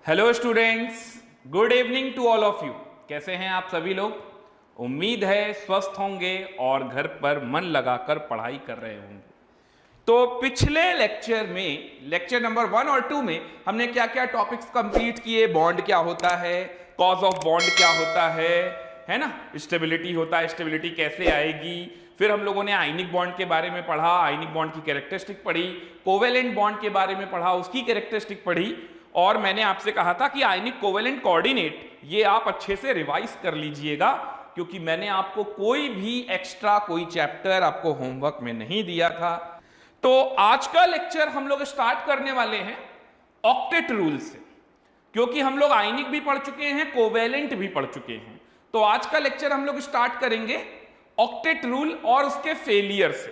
Hello students, good evening to all of you. कैसे हैं आप सभी लोग? उम्मीद है स्वस्थ होंगे और घर पर मन लगाकर पढ़ाई कर रहे होंगे। तो पिछले लेक्चर में, लेक्चर नंबर 1 और 2 में हमने क्या क्या टॉपिक्स कंप्लीट किए। बॉन्ड क्या होता है, कॉज ऑफ बॉन्ड क्या होता है ना, स्टेबिलिटी होता है, स्टेबिलिटी कैसे आएगी। फिर हम लोगों ने आयनिक बॉन्ड के बारे में पढ़ा, आयनिक बॉन्ड की कैरेक्टरिस्टिक पढ़ी, कोवेलेंट बॉन्ड के बारे में पढ़ा, उसकी कैरेक्टरिस्टिक पढ़ी। और मैंने आपसे कहा था कि आयनिक कोवेलेंट कोऑर्डिनेट ये आप अच्छे से रिवाइज कर लीजिएगा, क्योंकि मैंने आपको कोई भी एक्स्ट्रा कोई चैप्टर आपको होमवर्क में नहीं दिया था। तो आज का लेक्चर हम लोग स्टार्ट करने वाले हैं ऑक्टेट रूल से, क्योंकि हम लोग आयनिक भी पढ़ चुके हैं, कोवेलेंट भी पढ़ चुके हैं। तो आज का लेक्चर हम लोग स्टार्ट करेंगे ऑक्टेट रूल और उसके फेलियर से।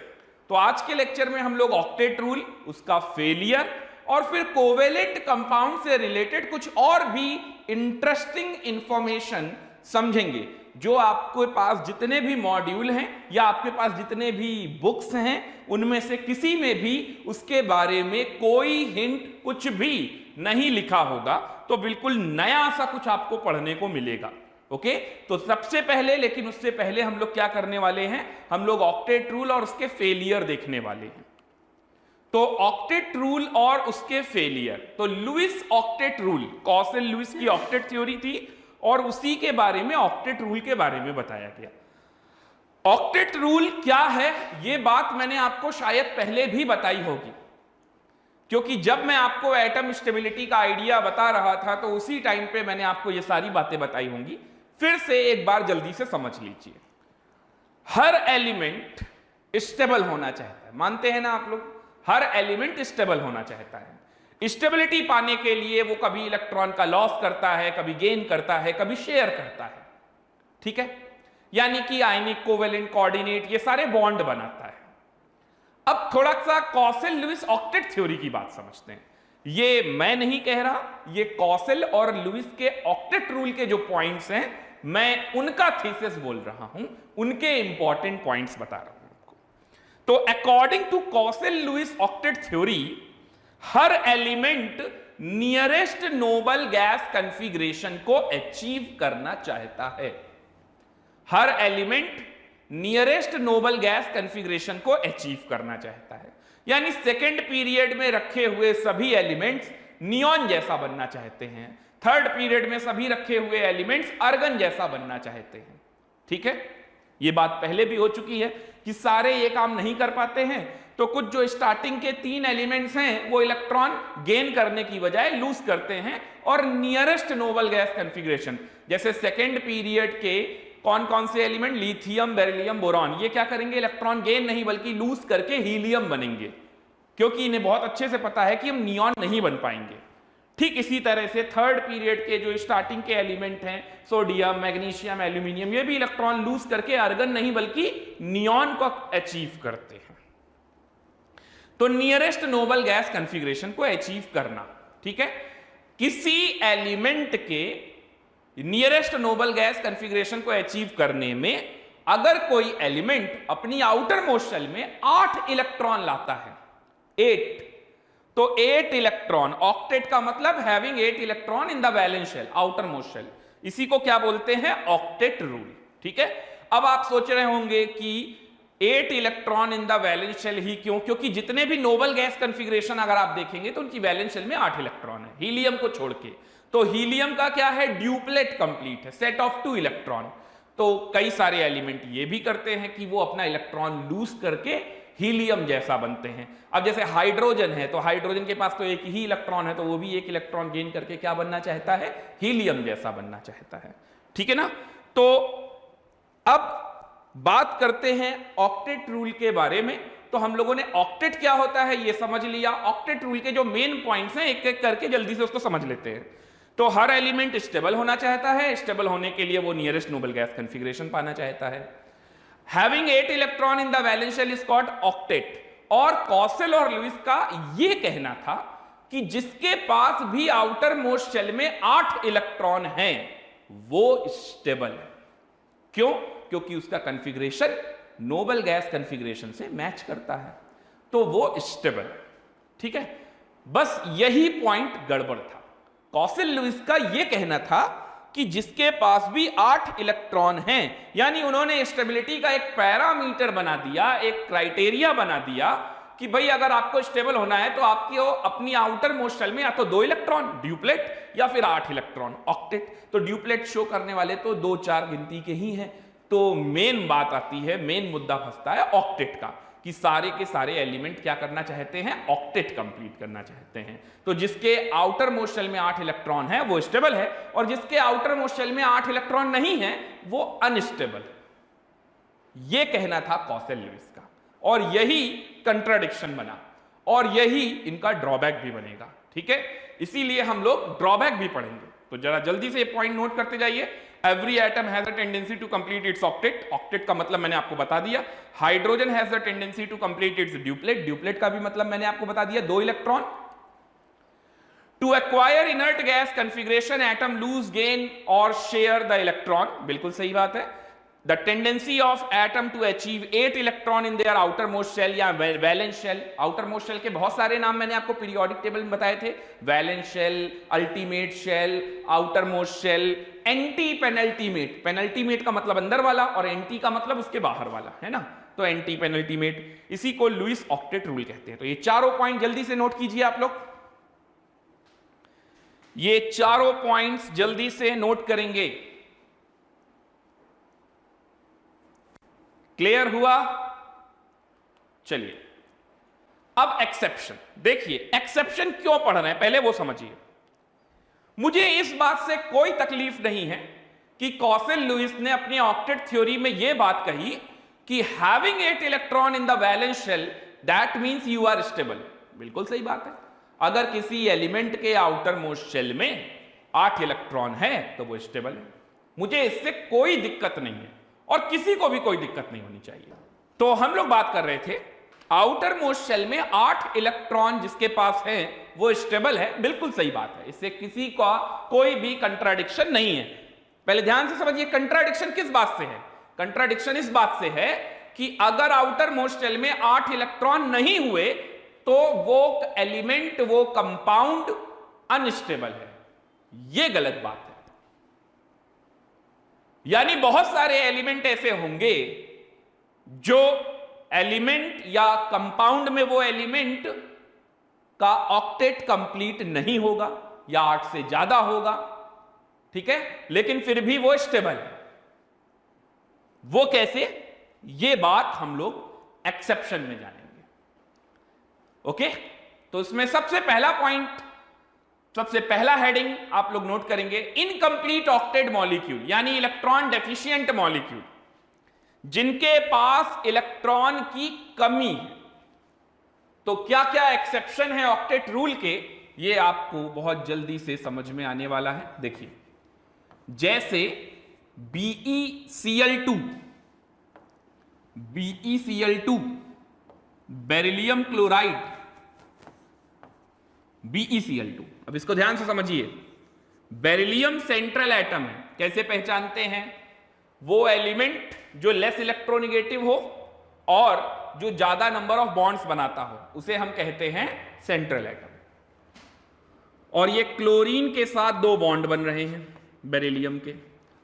तो आज के लेक्चर में हम लोग ऑक्टेट रूल, उसका फेलियर और फिर कोवेलेंट कंपाउंड से रिलेटेड कुछ और भी इंटरेस्टिंग इंफॉर्मेशन समझेंगे। जो आपके पास जितने भी मॉड्यूल हैं या आपके पास जितने भी बुक्स हैं, उनमें से किसी में भी उसके बारे में कोई हिंट कुछ भी नहीं लिखा होगा, तो बिल्कुल नया सा कुछ आपको पढ़ने को मिलेगा। ओके, तो सबसे पहले, लेकिन उससे पहले हम लोग क्या करने वाले हैं, हम लोग ऑक्टेट रूल और उसके फेलियर देखने वाले हैं। तो ऑक्टेट रूल और उसके फेलियर, तो लुईस ऑक्टेट रूल, कॉसेल लुईस की ऑक्टेट थ्योरी थी और उसी के बारे में ऑक्टेट रूल के बारे में बताया गया। ऑक्टेट रूल क्या है, यह बात मैंने आपको शायद पहले भी बताई होगी, क्योंकि जब मैं आपको एटम स्टेबिलिटी का आइडिया बता रहा था तो उसी टाइम पे मैंने आपको ये सारी बातें बताई होंगी। फिर से एक बार जल्दी से समझ लीजिए। हर एलिमेंट स्टेबल होना चाहता है, मानते हैं ना आप लोग? हर एलिमेंट स्टेबल होना चाहता है। स्टेबिलिटी पाने के लिए वो कभी इलेक्ट्रॉन का लॉस करता है, कभी गेन करता है, कभी शेयर करता है। ठीक है, यानी कि आयनिक, कोवेलेंट, कोऑर्डिनेट, ये सारे बॉन्ड बनाता है। अब थोड़ा सा कॉसेल लुईस ऑक्टेट थ्योरी की बात समझते हैं। ये मैं नहीं कह रहा, ये कॉसेल और लुईस के ऑक्टेट रूल के जो पॉइंट्स हैं, मैं उनका थीसिस बोल रहा हूं, उनके इंपॉर्टेंट पॉइंट्स बता रहा हूं आपको। तो according to Kossel Lewis octet theory, हर element nearest noble gas configuration को अचीव करना चाहता है। हर element nearest noble gas configuration को अचीव करना चाहता है, यानी सेकेंड पीरियड में रखे हुए सभी एलिमेंट्स नियॉन जैसा बनना चाहते हैं, थर्ड पीरियड में सभी रखे हुए एलिमेंट्स आर्गन जैसा बनना चाहते हैं। ठीक है, यह बात पहले भी हो चुकी है कि सारे ये काम नहीं कर पाते हैं, तो कुछ जो स्टार्टिंग के 3 एलिमेंट्स हैं वो इलेक्ट्रॉन गेन करने की बजाय लूज करते हैं, और नियरेस्ट नोबल गैस कॉन्फ़िगरेशन, जैसे सेकेंड पीरियड के कौन कौन से एलिमेंट, लिथियम, बेरिलियम, बोरॉन, ये क्या करेंगे, इलेक्ट्रॉन गेन नहीं बल्कि लूज करके हीलियम बनेंगे, क्योंकि इन्हें बहुत अच्छे से पता है कि हम नियॉन नहीं बन पाएंगे। ठीक इसी तरह से थर्ड पीरियड के जो स्टार्टिंग के एलिमेंट हैं, सोडियम, मैग्नीशियम, एल्यूमिनियम, ये भी इलेक्ट्रॉन लूज करके आर्गन नहीं बल्कि नियॉन को अचीव करते हैं। तो नियरेस्ट नोबल गैस कॉन्फ़िगरेशन को अचीव करना, ठीक है, किसी एलिमेंट के नियरेस्ट नोबल गैस कॉन्फ़िगरेशन को अचीव करने में अगर कोई एलिमेंट अपनी आउटर मोस्ट शेल में 8 इलेक्ट्रॉन लाता है, 8, तो 8 इलेक्ट्रॉन, ऑक्टेट का मतलब having 8 electron in the valence shell, outer most shell, इसी को क्या बोलते हैं, ऑक्टेट रूल। ठीक है, अब आप सोच रहे होंगे कि 8 electron in the valence shell ही क्यों? क्योंकि जितने भी नोबल गैस कॉन्फ़िगरेशन अगर आप देखेंगे तो उनकी वैलेंस शेल में 8 इलेक्ट्रॉन है, हीलियम को छोड़ के। तो हीलियम का क्या है, ड्यूप्लेट कंप्लीट है, सेट ऑफ 2 इलेक्ट्रॉन। तो कई सारे एलिमेंट ये भी करते हैं कि वो अपना इलेक्ट्रॉन लूज करके हीलियम जैसा बनते हैं। अब जैसे हाइड्रोजन है, तो हाइड्रोजन के पास तो एक ही इलेक्ट्रॉन है, तो वो भी एक इलेक्ट्रॉन गेन करके क्या बनना चाहता है, हीलियम जैसा बनना चाहता है। ठीक है ना? तो अब बात करते हैं ऑक्टेट रूल के बारे में। तो हम लोगों ने ऑक्टेट क्या होता है ये समझ लिया। ऑक्टेट रूल के जो मेन पॉइंट्स हैं एक एक करके जल्दी से उसको समझ लेते हैं। तो हर एलिमेंट स्टेबल होना चाहता है, स्टेबल होने के लिए वो नियरेस्ट नोबल गैस कॉन्फ़िगरेशन पाना चाहता है। Having 8 electron in the valence shell is called octet. और कॉसेल और लुईस का ये कहना था कि जिसके पास भी आउटर मोस्ट शेल में 8 इलेक्ट्रॉन हैं वो स्टेबल है। क्यों? क्योंकि उसका कॉन्फ़िगरेशन नोबल गैस कॉन्फ़िगरेशन से मैच करता है। तो वो स्टेबल है। ठीक है, बस यही पॉइंट गड़बड़ था। कॉसल लुईस का यह कहना था कि जिसके पास भी 8 इलेक्ट्रॉन हैं, यानी उन्होंने स्टेबिलिटी का एक पैरामीटर बना दिया, एक क्राइटेरिया बना दिया कि भाई अगर आपको स्टेबल होना है तो आपकी अपनी आउटर मोस्ट शेल में या तो 2 इलेक्ट्रॉन ड्यूप्लेट या फिर 8 इलेक्ट्रॉन ऑक्टेट। तो ड्यूप्लेट शो करने वाले तो 2-4 गिनती के ही हैं। तो मेन बात आती है, मेन मुद्दा फंसता है ऑक्टेट का, कि सारे के सारे एलिमेंट क्या करना चाहते हैं, ऑक्टेट कंप्लीट करना चाहते हैं। तो जिसके आउटर मोस्ट शेल में 8 इलेक्ट्रॉन है वो स्टेबल है, और जिसके आउटर मोस्ट शेल में 8 इलेक्ट्रॉन नहीं है वो अनस्टेबल है। यह कहना था कॉसल लुईस का, और यही कंट्राडिक्शन बना, और यही इनका ड्रॉबैक भी बनेगा। ठीक है, इसीलिए हम लोग ड्रॉबैक भी पढ़ेंगे। तो जरा जल्दी से ये पॉइंट नोट करते जाइए। Every atom has a tendency to complete its octet. Octet का मतलब मैंने आपको बता दिया। Hydrogen has a tendency to complete its duplet. Duplet का भी मतलब मैंने आपको बता दिया, 2 electron. To acquire inert gas configuration atom lose gain और शेयर द इलेक्ट्रॉन। बिल्कुल सही बात है। The tendency of atom to achieve 8 electron in their outermost shell या valence shell। outermost shell के बहुत सारे नाम मैंने आपको periodic table में बताए थे, valence shell, ultimate shell, outermost shell, anti penultimate। penultimate का मतलब अंदर वाला और anti का मतलब उसके बाहर वाला, है ना। तो anti penultimate, इसी को लुईस ऑक्टेट रूल कहते हैं। तो ये चारों पॉइंट जल्दी से नोट कीजिए आप लोग, ये चारों पॉइंट्स जल्दी से नोट करेंगे। क्लियर हुआ? चलिए अब एक्सेप्शन देखिए। एक्सेप्शन क्यों पढ़ रहे हैं पहले वो समझिए। मुझे इस बात से कोई तकलीफ नहीं है कि कॉसल लुईस ने अपनी ऑक्टेट थ्योरी में यह बात कही कि having 8 electron in the valence shell that means you are stable. बिल्कुल सही बात है। अगर किसी एलिमेंट के आउटर मोस्ट शेल में 8 इलेक्ट्रॉन है तो वो स्टेबल है। मुझे इससे कोई दिक्कत नहीं है और किसी को भी कोई दिक्कत नहीं होनी चाहिए। तो हम लोग बात कर रहे थे आउटर मोस्ट शेल में 8 इलेक्ट्रॉन जिसके पास है वो स्टेबल है। बिल्कुल सही बात है, इससे किसी का कोई भी कंट्राडिक्शन नहीं है। पहले ध्यान से समझिए, कंट्राडिक्शन किस बात से है? कंट्राडिक्शन इस बात से है कि अगर आउटर मोस्ट शेल में 8 इलेक्ट्रॉन नहीं हुए तो वो एलिमेंट, वो कंपाउंड अनस्टेबल है। यह गलत बात है। यानी बहुत सारे एलिमेंट ऐसे होंगे जो एलिमेंट या कंपाउंड में वो एलिमेंट का ऑक्टेट कंप्लीट नहीं होगा या 8 से ज्यादा होगा, ठीक है, लेकिन फिर भी वो स्टेबल है। वो कैसे? ये बात हम लोग एक्सेप्शन में जानेंगे। ओके, तो इसमें सबसे पहला पॉइंट, सबसे पहला हेडिंग आप लोग नोट करेंगे, इनकंप्लीट ऑक्टेट मॉलिक्यूल, यानी इलेक्ट्रॉन डेफिशिएंट मॉलिक्यूल, जिनके पास इलेक्ट्रॉन की कमी है। तो क्या क्या एक्सेप्शन है ऑक्टेट रूल के, ये आपको बहुत जल्दी से समझ में आने वाला है। देखिए, जैसे BeCl2, BeCl2, beryllium chloride, BeCl2। अब इसको ध्यान से समझिए। बेरिलियम सेंट्रल एटम है। कैसे पहचानते हैं? वो एलिमेंट जो लेस इलेक्ट्रोनेगेटिव हो और जो ज्यादा नंबर ऑफ बॉन्ड्स बनाता हो, उसे हम कहते हैं सेंट्रल एटम। और ये क्लोरीन के साथ 2 बॉन्ड बन रहे हैं बेरिलियम के।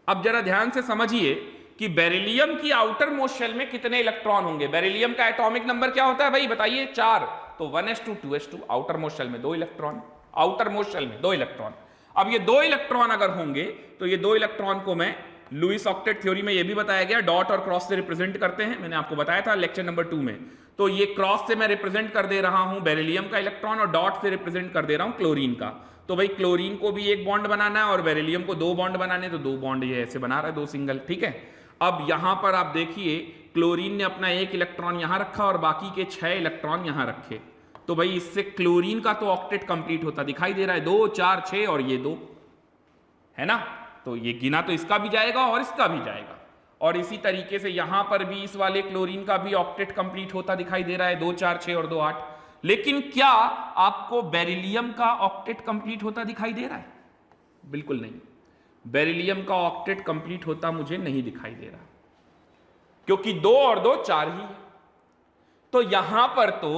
अब जरा ध्यान से समझिए कि बेरिलियम की आउटर मोस्ट शेल में कितने इलेक्ट्रॉन होंगे। बेरिलियम का एटॉमिक नंबर क्या होता है भाई, बताइए? 4। तो 1s2 2s2, outer most shell में 2 इलेक्ट्रॉन, आउटर मोस्ट शेल में 2 इलेक्ट्रॉन। अब ये 2 इलेक्ट्रॉन अगर होंगे तो ये 2 इलेक्ट्रॉन को मैं लुईस ऑक्टेट थ्योरी में ये भी बताया गया, डॉट और क्रॉस से रिप्रेजेंट करते हैं। मैंने आपको बताया था लेक्चर नंबर 2 में। तो ये क्रॉस से मैं रिप्रेजेंट कर दे रहा हूं बेरिलियम का इलेक्ट्रॉन और डॉट से रिप्रेजेंट कर दे रहा हूं क्लोरीन का। तो भाई क्लोरीन को भी 1 बॉन्ड बनाना है और बेरिलियम को 2 बॉन्ड बनाने, तो 2 बॉन्ड ये ऐसे बना रहा है, 2 सिंगल, ठीक है। अब यहां पर आप देखिए, क्लोरीन ने अपना 1 इलेक्ट्रॉन यहां रखा और बाकी के 6 इलेक्ट्रॉन यहां रखे। तो भाई इससे क्लोरीन का तो ऑक्टेट कंप्लीट होता दिखाई दे रहा है, 2 4 6 और ये 2 है ना। तो ये गिना तो इसका भी जाएगा और इसका भी जाएगा। और इसी तरीके से यहां पर भी इस वाले क्लोरीन का भी ऑक्टेट कंप्लीट होता दिखाई दे रहा है, 2 4 6 और 2 8। लेकिन क्या आपको बेरिलियम का ऑक्टेट कंप्लीट होता दिखाई दे रहा है? बिल्कुल नहीं। बेरिलियम का ऑक्टेट कंप्लीट होता मुझे नहीं दिखाई दे रहा, क्योंकि 2 और 2 4 ही है। तो यहां पर तो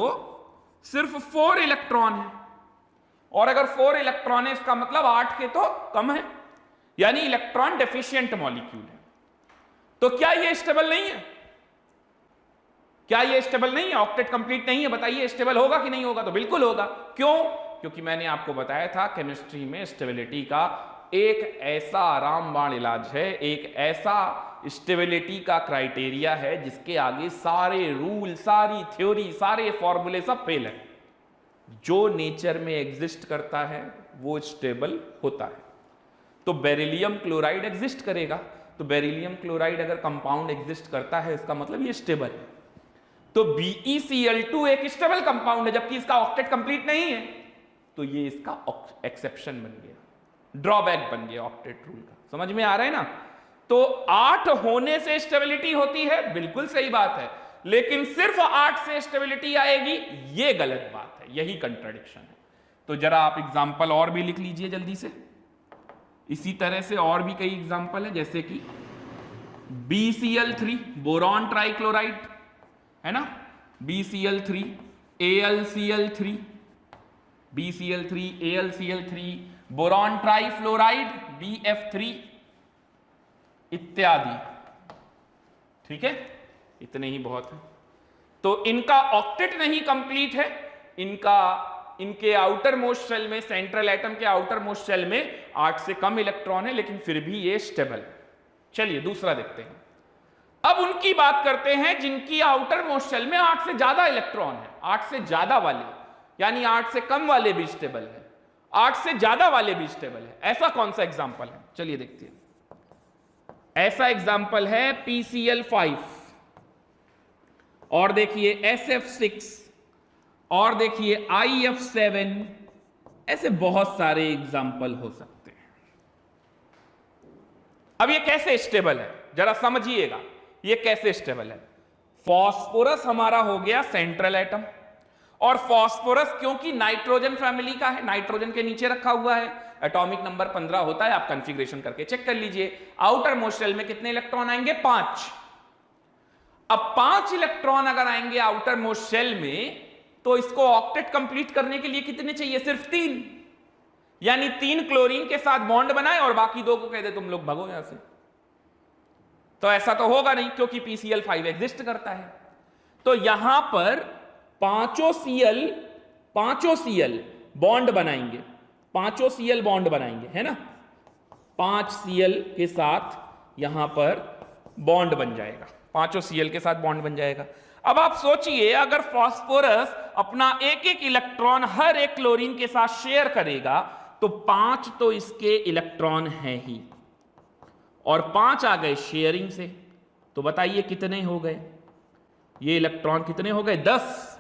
सिर्फ 4 इलेक्ट्रॉन है, और अगर 4 इलेक्ट्रॉन है इसका मतलब 8 के तो कम है, यानी इलेक्ट्रॉन डेफिशिएंट मॉलिक्यूल है। तो क्या ये स्टेबल नहीं है? क्या ये स्टेबल नहीं है? ऑक्टेट कंप्लीट नहीं है? बताइए स्टेबल होगा कि नहीं होगा? तो बिल्कुल होगा। क्यों? क्योंकि मैंने आपको बताया था केमिस्ट्री में स्टेबिलिटी का एक ऐसा रामबाण इलाज है, एक ऐसा स्टेबिलिटी का क्राइटेरिया है जिसके आगे सारे रूल, सारी थ्योरी, सारे फॉर्मूले सब फेल है। जो नेचर में एग्जिस्ट करता है वो स्टेबल होता है। तो बेरिलियम क्लोराइड एग्जिस्ट करेगा, तो बेरिलियम क्लोराइड अगर कंपाउंड एग्जिस्ट करता है इसका मतलब ये स्टेबल है। तो BeCl2 एक स्टेबल कंपाउंड है, जबकि इसका ऑक्टेट कंप्लीट नहीं है, तो ये इसका एक्सेप्शन बन गया, ड्रॉबैक बन गया ऑक्टेट रूल का। समझ में आ रहा है ना? तो 8 होने से स्टेबिलिटी होती है, बिल्कुल सही बात है, लेकिन सिर्फ 8 से स्टेबिलिटी आएगी, ये गलत बात है, यही कंट्राडिक्शन है। तो जरा आप एग्जाम्पल और भी लिख लीजिए जल्दी से। इसी तरह से और भी कई एग्जाम्पल है, जैसे कि BCl3 बोरॉन ट्राइक्लोराइड है ना, BCl3 AlCl3, BCl3 AlCl3, boron trifluoride BF3 इत्यादि। ठीक है, इतने ही बहुत है। तो इनका ऑक्टेट नहीं कंप्लीट है, इनके आउटर मोस्ट शेल में, सेंट्रल एटम के आउटर मोस्ट शेल में 8 से कम इलेक्ट्रॉन है, लेकिन फिर भी ये स्टेबल है। चलिए दूसरा देखते हैं। अब उनकी बात करते हैं जिनकी आउटर मोस्ट शेल में 8 से ज्यादा इलेक्ट्रॉन है। 8 से ज्यादा वाले, यानी 8 से कम वाले भी स्टेबल है, 8 से ज्यादा वाले भी स्टेबल है। ऐसा कौन सा एग्जाम्पल है? चलिए देखते हैं। ऐसा एग्जाम्पल है PCl5, और देखिए SF6, और देखिए IF7। ऐसे बहुत सारे एग्जाम्पल हो सकते हैं। अब ये कैसे स्टेबल है जरा समझिएगा, ये कैसे स्टेबल है। फॉस्फोरस हमारा हो गया सेंट्रल एटम, और फॉस्फोरस क्योंकि नाइट्रोजन फैमिली का है, नाइट्रोजन के नीचे रखा हुआ है, एटॉमिक नंबर 15 होता है, आप कॉन्फ़िगरेशन करके चेक कर लीजिए। आउटर मोस्ट शेल में कितने इलेक्ट्रॉन आएंगे? 5। अब 5 इलेक्ट्रॉन अगर आएंगे आउटर मोस्ट शेल में, तो इसको ऑक्टेट कंप्लीट करने के लिए कितने चाहिए? सिर्फ 3, यानी 3 क्लोरीन के साथ बॉन्ड बनाए और बाकी 2 को कह दे तुम लोग भागो यहां से। तो ऐसा तो होगा नहीं, क्योंकि PCl5 एग्जिस्ट करता है। तो यहां पर पांचों Cl बॉन्ड बनाएंगे, पांचों Cl बॉन्ड बनाएंगे, है ना। 5 Cl के साथ यहां पर बॉन्ड बन जाएगा, पांचों Cl के साथ बॉन्ड बन जाएगा। अब आप सोचिए, अगर फास्फोरस अपना एक एक इलेक्ट्रॉन हर एक क्लोरीन के साथ शेयर करेगा, तो 5 तो इसके इलेक्ट्रॉन हैं ही, और 5 आ गए शेयरिंग से। तो बताइए कितने हो गए? ये इलेक्ट्रॉन कितने हो गए? 10।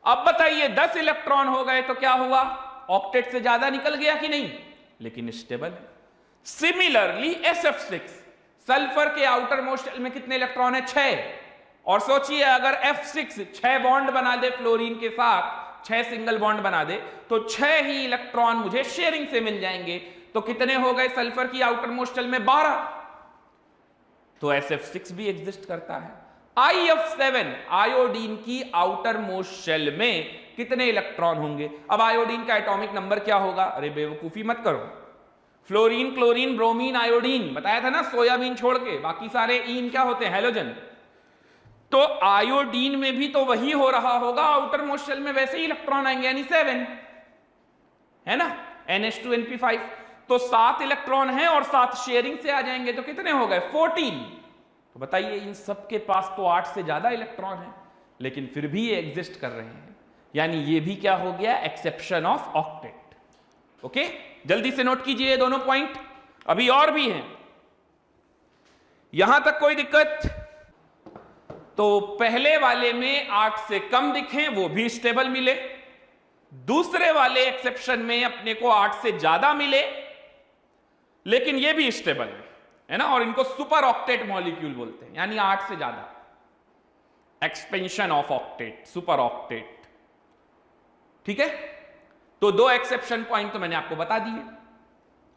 अब बताइए 10 इलेक्ट्रॉन हो गए तो क्या हुआ? ऑक्टेट से ज्यादा निकल गया कि नहीं? लेकिन स्टेबल। सिमिलरली SF6, सल्फर के आउटर मोस्ट शेल में कितने इलेक्ट्रॉन है? 6। और सोचिए अगर F6 6 बॉन्ड बना दे फ्लोरीन के साथ, 6 सिंगल बॉन्ड बना दे, तो 6 ही इलेक्ट्रॉन मुझे शेयरिंग से मिल जाएंगे। तो कितने हो गए सल्फर की आउटर मोस्ट शेल में? 12। तो SF6 भी एग्जिस्ट करता है। IF7 आयोडीन की आउटर मोस्ट शेल में कितने इलेक्ट्रॉन होंगे? अब आयोडीन का एटॉमिक नंबर क्या होगा? अरे बेवकूफी मत करो, फ्लोरीन, क्लोरीन, ब्रोमीन, आयोडीन बताया था ना, सोयाबीन छोड़ के बाकी सारे ईन क्या होते हैं? हैलोजन। तो आयोडीन में भी तो वही हो रहा होगा, आउटर मोस्ट शेल में वैसे ही इलेक्ट्रॉन आएंगे, यानी 7, है ना, NH2NP5। तो 7 इलेक्ट्रॉन हैं और 7 शेयरिंग से आ जाएंगे, तो कितने हो गए? 14। तो बताइए इन सब के पास तो 8 से ज्यादा इलेक्ट्रॉन है, लेकिन फिर भी ये एग्जिस्ट कर रहे हैं, यानी ये भी क्या हो गया? Exception of octet. ओके, जल्दी से नोट कीजिए ये दोनों पॉइंट, अभी और भी हैं। यहां तक कोई दिक्कत? तो पहले वाले में 8 से कम दिखे वो भी स्टेबल मिले, दूसरे वाले एक्सेप्शन में अपने को 8 से ज्यादा मिले, लेकिन ये भी स्टेबल है ना, और इनको सुपर ऑक्टेट मॉलिक्यूल बोलते हैं, यानी 8 से ज्यादा, expansion of octet, super octet. ठीक है, तो 2 एक्सेप्शन पॉइंट तो मैंने आपको बता दिए।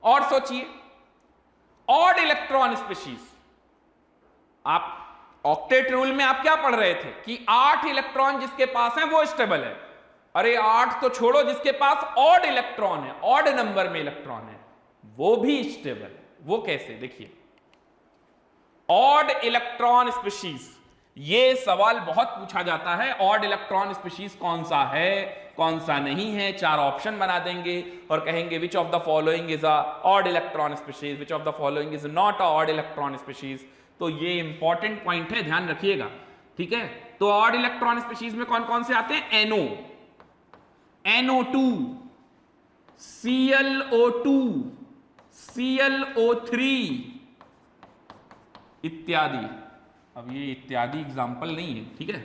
और सोचिए ऑड इलेक्ट्रॉन स्पीशीज, आप ऑक्टेट रूल में आप क्या पढ़ रहे थे कि 8 इलेक्ट्रॉन जिसके पास है वो स्टेबल है। अरे 8 तो छोड़ो, जिसके पास ऑड इलेक्ट्रॉन है, ऑड नंबर में इलेक्ट्रॉन है, वो भी स्टेबल है। वो कैसे, देखिए ऑड इलेक्ट्रॉन स्पीशीज, ये सवाल बहुत पूछा जाता है। ऑड इलेक्ट्रॉन स्पीशीज कौन सा है, कौन सा नहीं है, 4 ऑप्शन बना देंगे और कहेंगे which of the following is a odd electron species, which of the following is not a odd electron species. तो ये इंपॉर्टेंट पॉइंट है, ध्यान रखिएगा, ठीक है। तो ऑड इलेक्ट्रॉन स्पीशीज में कौन कौन से आते हैं? NO, NO2, ClO2, ClO3 इत्यादि। अब ये इत्यादि एग्जाम्पल नहीं है, ठीक है।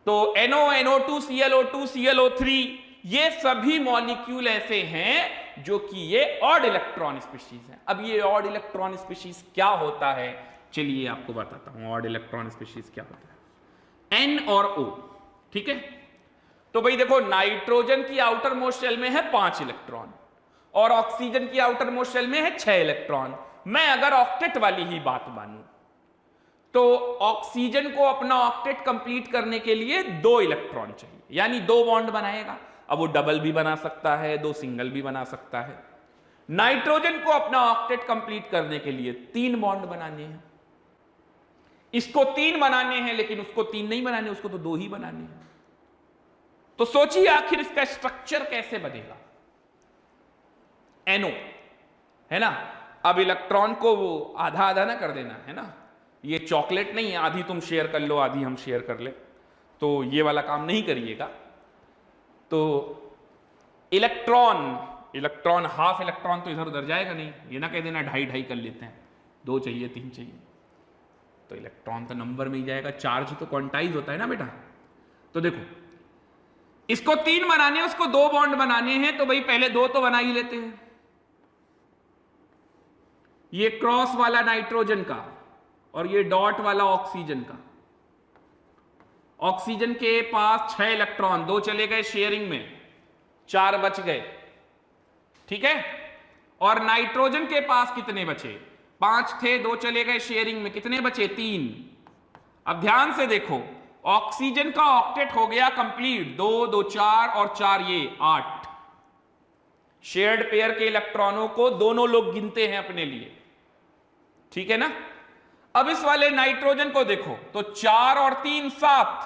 तो NO, NO2, ClO2, ClO3 ये सभी मॉलिक्यूल ऐसे हैं जो कि ये ऑड इलेक्ट्रॉन स्पीशीज हैं। अब ये ऑड इलेक्ट्रॉन स्पीशीज क्या होता है, चलिए आपको बताता हूं ऑड इलेक्ट्रॉन स्पीशीज क्या होता है। N और O, ठीक है। तो भाई देखो, नाइट्रोजन की आउटर मोस्ट शेल में है 5 इलेक्ट्रॉन और ऑक्सीजन की आउटर मोस्ट शेल में है 6 इलेक्ट्रॉन। मैं अगर ऑक्टेट वाली ही बात मानूं तो ऑक्सीजन को अपना ऑक्टेट कंप्लीट करने के लिए 2 इलेक्ट्रॉन चाहिए, यानी 2 बॉन्ड बनाएगा। अब वो डबल भी बना सकता है, 2 सिंगल भी बना सकता है। नाइट्रोजन को अपना ऑक्टेट कंप्लीट करने के लिए 3 बॉन्ड बनाने हैं। इसको 3 बनाने हैं, लेकिन उसको 3 नहीं बनाने, उसको तो 2 ही बनाने हैं। तो सोचिए आखिर इसका स्ट्रक्चर कैसे बनेगा। NO है ना। अब इलेक्ट्रॉन को वो आधा आधा ना कर देना, है ना। ये चॉकलेट नहीं है, आधी तुम शेयर कर लो, आधी हम शेयर कर ले, तो ये वाला काम नहीं करिएगा। तो इलेक्ट्रॉन हाफ इलेक्ट्रॉन तो इधर उधर जाएगा नहीं, ये ना कह देना 2.5 कर लेते हैं, 2 चाहिए 3 चाहिए, तो इलेक्ट्रॉन तो नंबर में ही जाएगा। चार्ज तो क्वांटाइज होता है ना बेटा। तो देखो, इसको 3 बनाने हैं, उसको 2 बॉन्ड बनाने हैं, तो भाई पहले 2 तो बना ही लेते हैं। ये क्रॉस वाला नाइट्रोजन का और ये डॉट वाला ऑक्सीजन का। ऑक्सीजन के पास 6 इलेक्ट्रॉन, 2 चले गए शेयरिंग में, 4 बच गए, ठीक है। और नाइट्रोजन के पास कितने बचे? 5 थे, 2 चले गए शेयरिंग में, कितने बचे? 3। अब ध्यान से देखो, ऑक्सीजन का ऑक्टेट हो गया कंप्लीट, 2 2 4 और 4 ये 8। शेयर्ड पेयर के इलेक्ट्रॉनों को दोनों लोग गिनते हैं अपने लिए, ठीक है ना। अब इस वाले नाइट्रोजन को देखो तो 4 और 3 7,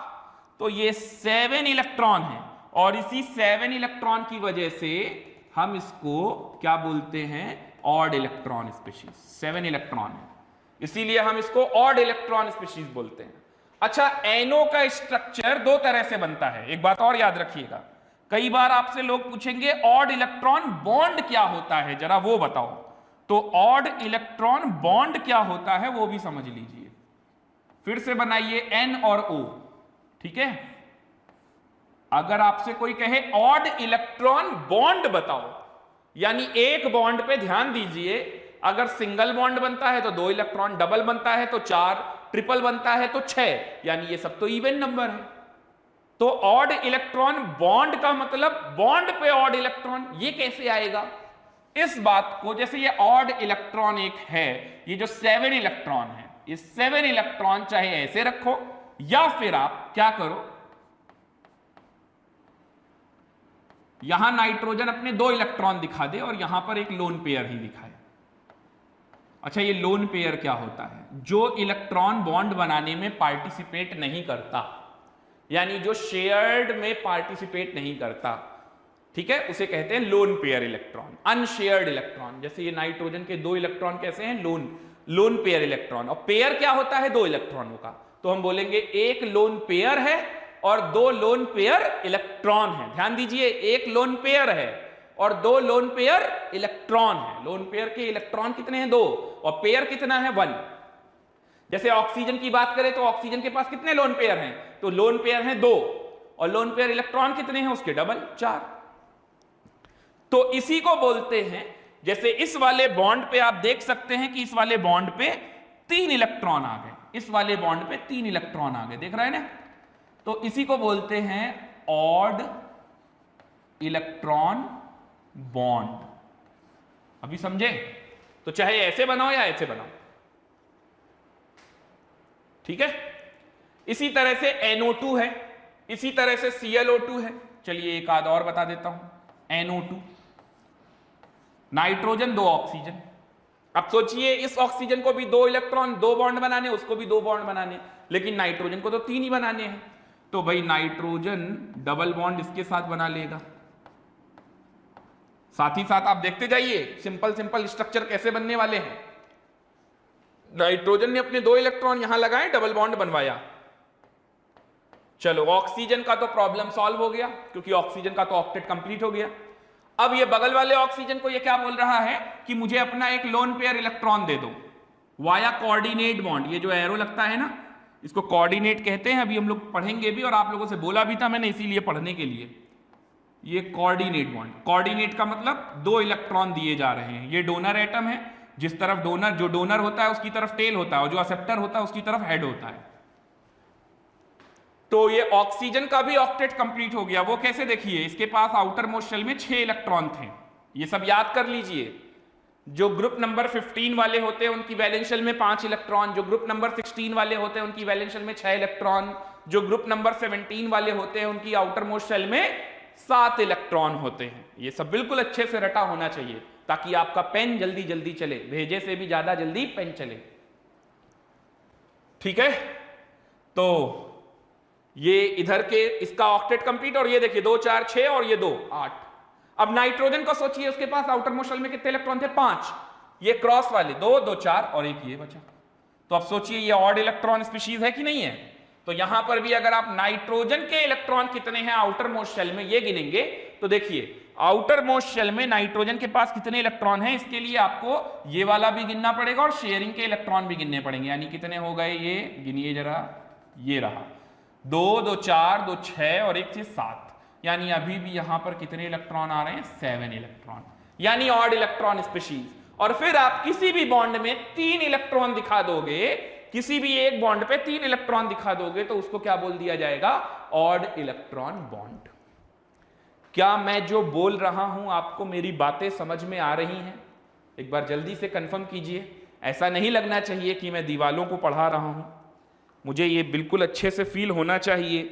तो ये 7 इलेक्ट्रॉन है और इसी 7 इलेक्ट्रॉन की वजह से हम इसको क्या बोलते हैं? Odd electron species. 7 इलेक्ट्रॉन है, इसीलिए हम इसको ऑड इलेक्ट्रॉन स्पीशीज बोलते हैं। अच्छा, NO का स्ट्रक्चर 2 तरह से बनता है। एक बात और याद रखिएगा, कई बार आपसे लोग पूछेंगे ऑड इलेक्ट्रॉन बॉन्ड क्या होता है, जरा वो बताओ। तो ऑड इलेक्ट्रॉन बॉन्ड क्या होता है वो भी समझ लीजिए। फिर से बनाइए N और O, ठीक है। अगर आपसे कोई कहे ऑड इलेक्ट्रॉन बॉन्ड बताओ, यानी एक बॉन्ड पे ध्यान दीजिए, अगर सिंगल बॉन्ड बनता है तो 2 इलेक्ट्रॉन, डबल बनता है तो 4, ट्रिपल बनता है तो 6, यानी ये सब तो इवन नंबर है। तो ऑड इलेक्ट्रॉन बॉन्ड का मतलब बॉन्ड पे ऑड इलेक्ट्रॉन, ये कैसे आएगा? इस बात को, जैसे ये ऑड इलेक्ट्रॉन एक है, ये जो 7 इलेक्ट्रॉन है, ये 7 इलेक्ट्रॉन चाहे ऐसे रखो या फिर आप क्या करो, यहां नाइट्रोजन अपने 2 इलेक्ट्रॉन दिखा दे और यहां पर एक लोन पेयर ही दिखाए। अच्छा, ये लोन पेयर क्या होता है? जो इलेक्ट्रॉन बॉन्ड बनाने में पार्टिसिपेट नहीं करता, यानी जो शेयर्ड में पार्टिसिपेट नहीं करता, ठीक है, उसे कहते हैं lone pair electron, unshared electron. जैसे ये नाइट्रोजन के 2 इलेक्ट्रॉन कैसे हैं? Lone pair electron. और पेयर क्या होता है? 2 इलेक्ट्रॉनों का। तो हम बोलेंगे एक लोन पेयर है और 2 लोन पेयर इलेक्ट्रॉन है। ध्यान दीजिए, एक लोन पेयर है और 2 लोन पेयर इलेक्ट्रॉन है। लोन पेयर के इलेक्ट्रॉन कितने हैं? 2, और पेयर कितना है? 1। जैसे ऑक्सीजन की बात करें तो ऑक्सीजन के पास कितने लोन पेयर हैं? तो लोन पेयर हैं 2, और लोन पेयर इलेक्ट्रॉन कितने हैं? उसके डबल, 4। तो इसी को बोलते हैं, जैसे इस वाले बॉन्ड पे आप देख सकते हैं कि इस वाले बॉन्ड पे 3 इलेक्ट्रॉन आ गए, इस वाले बॉन्ड पे 3 इलेक्ट्रॉन आ गए, देख रहे हैं ना। तो इसी को बोलते हैं ऑड इलेक्ट्रॉन बॉन्ड। अभी समझे? तो चाहे ऐसे बनाओ या ऐसे बनाओ, ठीक है। इसी तरह से NO2 है, इसी तरह से ClO2 है। चलिए एक आध और बता देता हूं। NO2 nitrogen, 2 oxygen. अब सोचिए इस ऑक्सीजन को भी 2 इलेक्ट्रॉन, 2 बॉन्ड बनाने, उसको भी 2 बॉन्ड बनाने, लेकिन नाइट्रोजन को तो 3 ही बनाने हैं। तो भाई नाइट्रोजन डबल बॉन्ड इसके साथ बना लेगा। साथ ही साथ आप देखते जाइए सिंपल सिंपल स्ट्रक्चर कैसे बनने वाले हैं। नाइट्रोजन ने अपने 2 इलेक्ट्रॉन यहां लगाए, डबल बॉन्ड बनवाया। चलो ऑक्सीजन का तो प्रॉब्लम सॉल्व हो गया, क्योंकि ऑक्सीजन का तो ऑक्टेट कंप्लीट हो गया। अब ये बगल वाले ऑक्सीजन को ये क्या बोल रहा है कि मुझे अपना एक लोन पेयर इलेक्ट्रॉन दे दो वाया कोऑर्डिनेट बॉन्ड। ये जो एरो लगता है ना, इसको कोऑर्डिनेट कहते हैं। अभी हम लोग पढ़ेंगे भी, और आप लोगों से बोला भी था मैंने इसीलिए पढ़ने के लिए। ये कोऑर्डिनेट बॉन्ड, कोऑर्डिनेट का मतलब 2 इलेक्ट्रॉन दिए जा रहे हैं। ये डोनर एटम है, जिस तरफ डोनर, जो डोनर होता है उसकी तरफ टेल होता है, और जो एक्सेप्टर होता है उसकी तरफ हेड होता है। तो ये ऑक्सीजन का भी ऑक्टेट कंप्लीट हो गया। वो कैसे, देखिए इसके पास आउटर मोस्ट शेल में 6 इलेक्ट्रॉन थे। ये सब याद कर लीजिए। जो ग्रुप नंबर 15 वाले होते हैं उनकी वैलेंस शेल में 5 इलेक्ट्रॉन, जो ग्रुप नंबर 16 वाले होते हैं उनकी वैलेंस शेल में 6 इलेक्ट्रॉन, जो ग्रुप नंबर 17 वाले होते हैं उनकी आउटर मोस्ट शेल में 7 इलेक्ट्रॉन होते हैं। ये सब बिल्कुल अच्छे से रटा होना चाहिए, ताकि आपका पेन जल्दी जल्दी चले, भेजे से भी ज्यादा जल्दी पेन चले। ठीक है, तो ये इधर के इसका ऑक्टेट कंप्लीट, और ये देखिए 2 4 6 और ये 2 8। अब नाइट्रोजन को सोचिए, उसके पास आउटर मोस्ट शेल में कितने इलेक्ट्रॉन थे, 5। ये क्रॉस वाले 2 2 4 और एक ये बचा। तो अब सोचिए ये ऑड इलेक्ट्रॉन स्पीशीज है कि नहीं है। तो यहां पर भी अगर आप नाइट्रोजन के इलेक्ट्रॉन कितने हैं आउटर मोस्ट शेल में ये गिनेंगे, तो देखिए आउटर मोस्ट शेल में नाइट्रोजन के पास कितने इलेक्ट्रॉन हैं, इसके लिए आपको ये वाला भी गिनना पड़ेगा और शेयरिंग के इलेक्ट्रॉन भी गिनने पड़ेंगे। यानी कितने हो गए, ये गिनिए जरा, ये रहा 2 2 4 2 6 और 1 से 7। यानी अभी भी यहां पर कितने इलेक्ट्रॉन आ रहे हैं, 7 इलेक्ट्रॉन, यानी ऑड इलेक्ट्रॉन स्पीशीज। और फिर आप किसी भी बॉन्ड में 3 इलेक्ट्रॉन दिखा दोगे, किसी भी एक बॉन्ड पे 3 इलेक्ट्रॉन दिखा दोगे, तो उसको क्या बोल दिया जाएगा, ऑड इलेक्ट्रॉन बॉन्ड। क्या मैं जो बोल रहा हूं आपको मेरी बातें समझ में आ रही हैं? एक बार जल्दी से कंफर्म कीजिए। ऐसा नहीं लगना चाहिए कि मैं दीवालों को पढ़ा रहा हूं। मुझे ये बिल्कुल अच्छे से फील होना चाहिए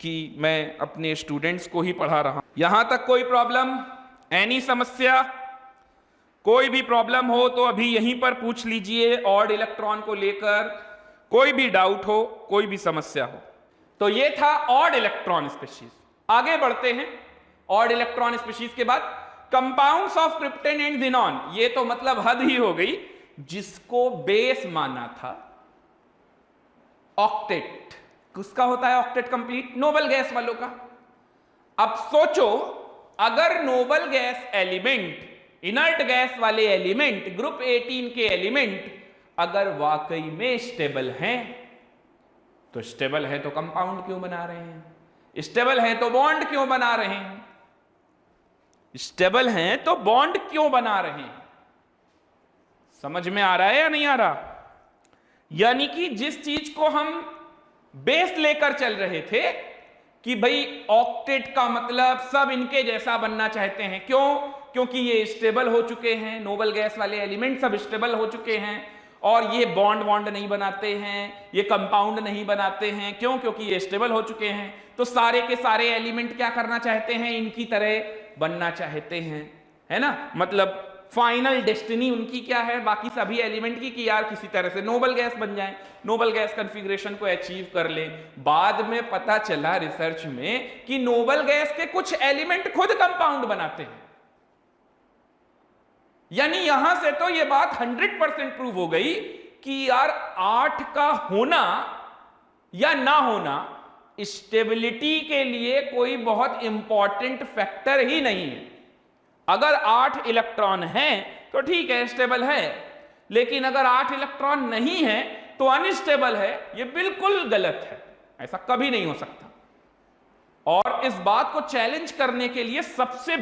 कि मैं अपने स्टूडेंट्स को ही पढ़ा रहा हूं। यहां तक कोई प्रॉब्लम, एनी समस्या, कोई भी प्रॉब्लम हो तो अभी यहीं पर पूछ लीजिए। ऑड इलेक्ट्रॉन को लेकर कोई भी डाउट हो, कोई भी समस्या हो। तो ये था ऑड इलेक्ट्रॉन स्पीशीज। आगे बढ़ते हैं। ऑड इलेक्ट्रॉन स्पीशीज के बाद compounds of krypton and xenon. ये तो मतलब हद ही हो गई, जिसको बेस माना था ऑक्टेट। किसका होता है ऑक्टेट कंप्लीट, नोबल गैस वालों का। अब सोचो अगर noble gas element, inert gas वाले एलिमेंट, ग्रुप 18 के एलिमेंट अगर वाकई में स्टेबल हैं, तो स्टेबल है तो कंपाउंड क्यों बना रहे हैं, स्टेबल है तो बॉन्ड क्यों बना रहे हैं, स्टेबल हैं तो बॉन्ड क्यों बना रहे हैं। समझ में आ रहा है या नहीं आ रहा? यानी कि जिस चीज को हम बेस लेकर चल रहे थे कि भाई ऑक्टेट का मतलब सब इनके जैसा बनना चाहते हैं, क्यों? क्योंकि ये स्टेबल हो चुके हैं, नोबल गैस वाले एलिमेंट सब स्टेबल हो चुके हैं, और ये बॉन्ड बॉन्ड नहीं बनाते हैं, ये कंपाउंड नहीं बनाते हैं। क्यों? क्योंकि ये स्टेबल हो चुके हैं। तो सारे के सारे एलिमेंट क्या करना चाहते हैं, इनकी तरह बनना चाहते हैं, है ना। मतलब फाइनल डेस्टिनी उनकी क्या है, बाकी सभी एलिमेंट की, कि यार किसी तरह से नोबल गैस बन जाए, नोबल गैस कॉन्फ़िगरेशन को अचीव कर ले। बाद में पता चला रिसर्च में कि नोबल गैस के कुछ एलिमेंट खुद कंपाउंड बनाते हैं। यानी यहां से तो यह बात 100% प्रूव हो गई कि यार 8 का होना या ना होना स्टेबिलिटी के लिए कोई बहुत इंपॉर्टेंट फैक्टर ही नहीं है। अगर 8 इलेक्ट्रॉन हैं तो ठीक है, स्टेबल है, लेकिन अगर 8 इलेक्ट्रॉन नहीं है तो अनस्टेबल है। यह बिल्कुल गलत है, ऐसा कभी नहीं हो सकता। और इस बात को चैलेंज करने के लिए सबसे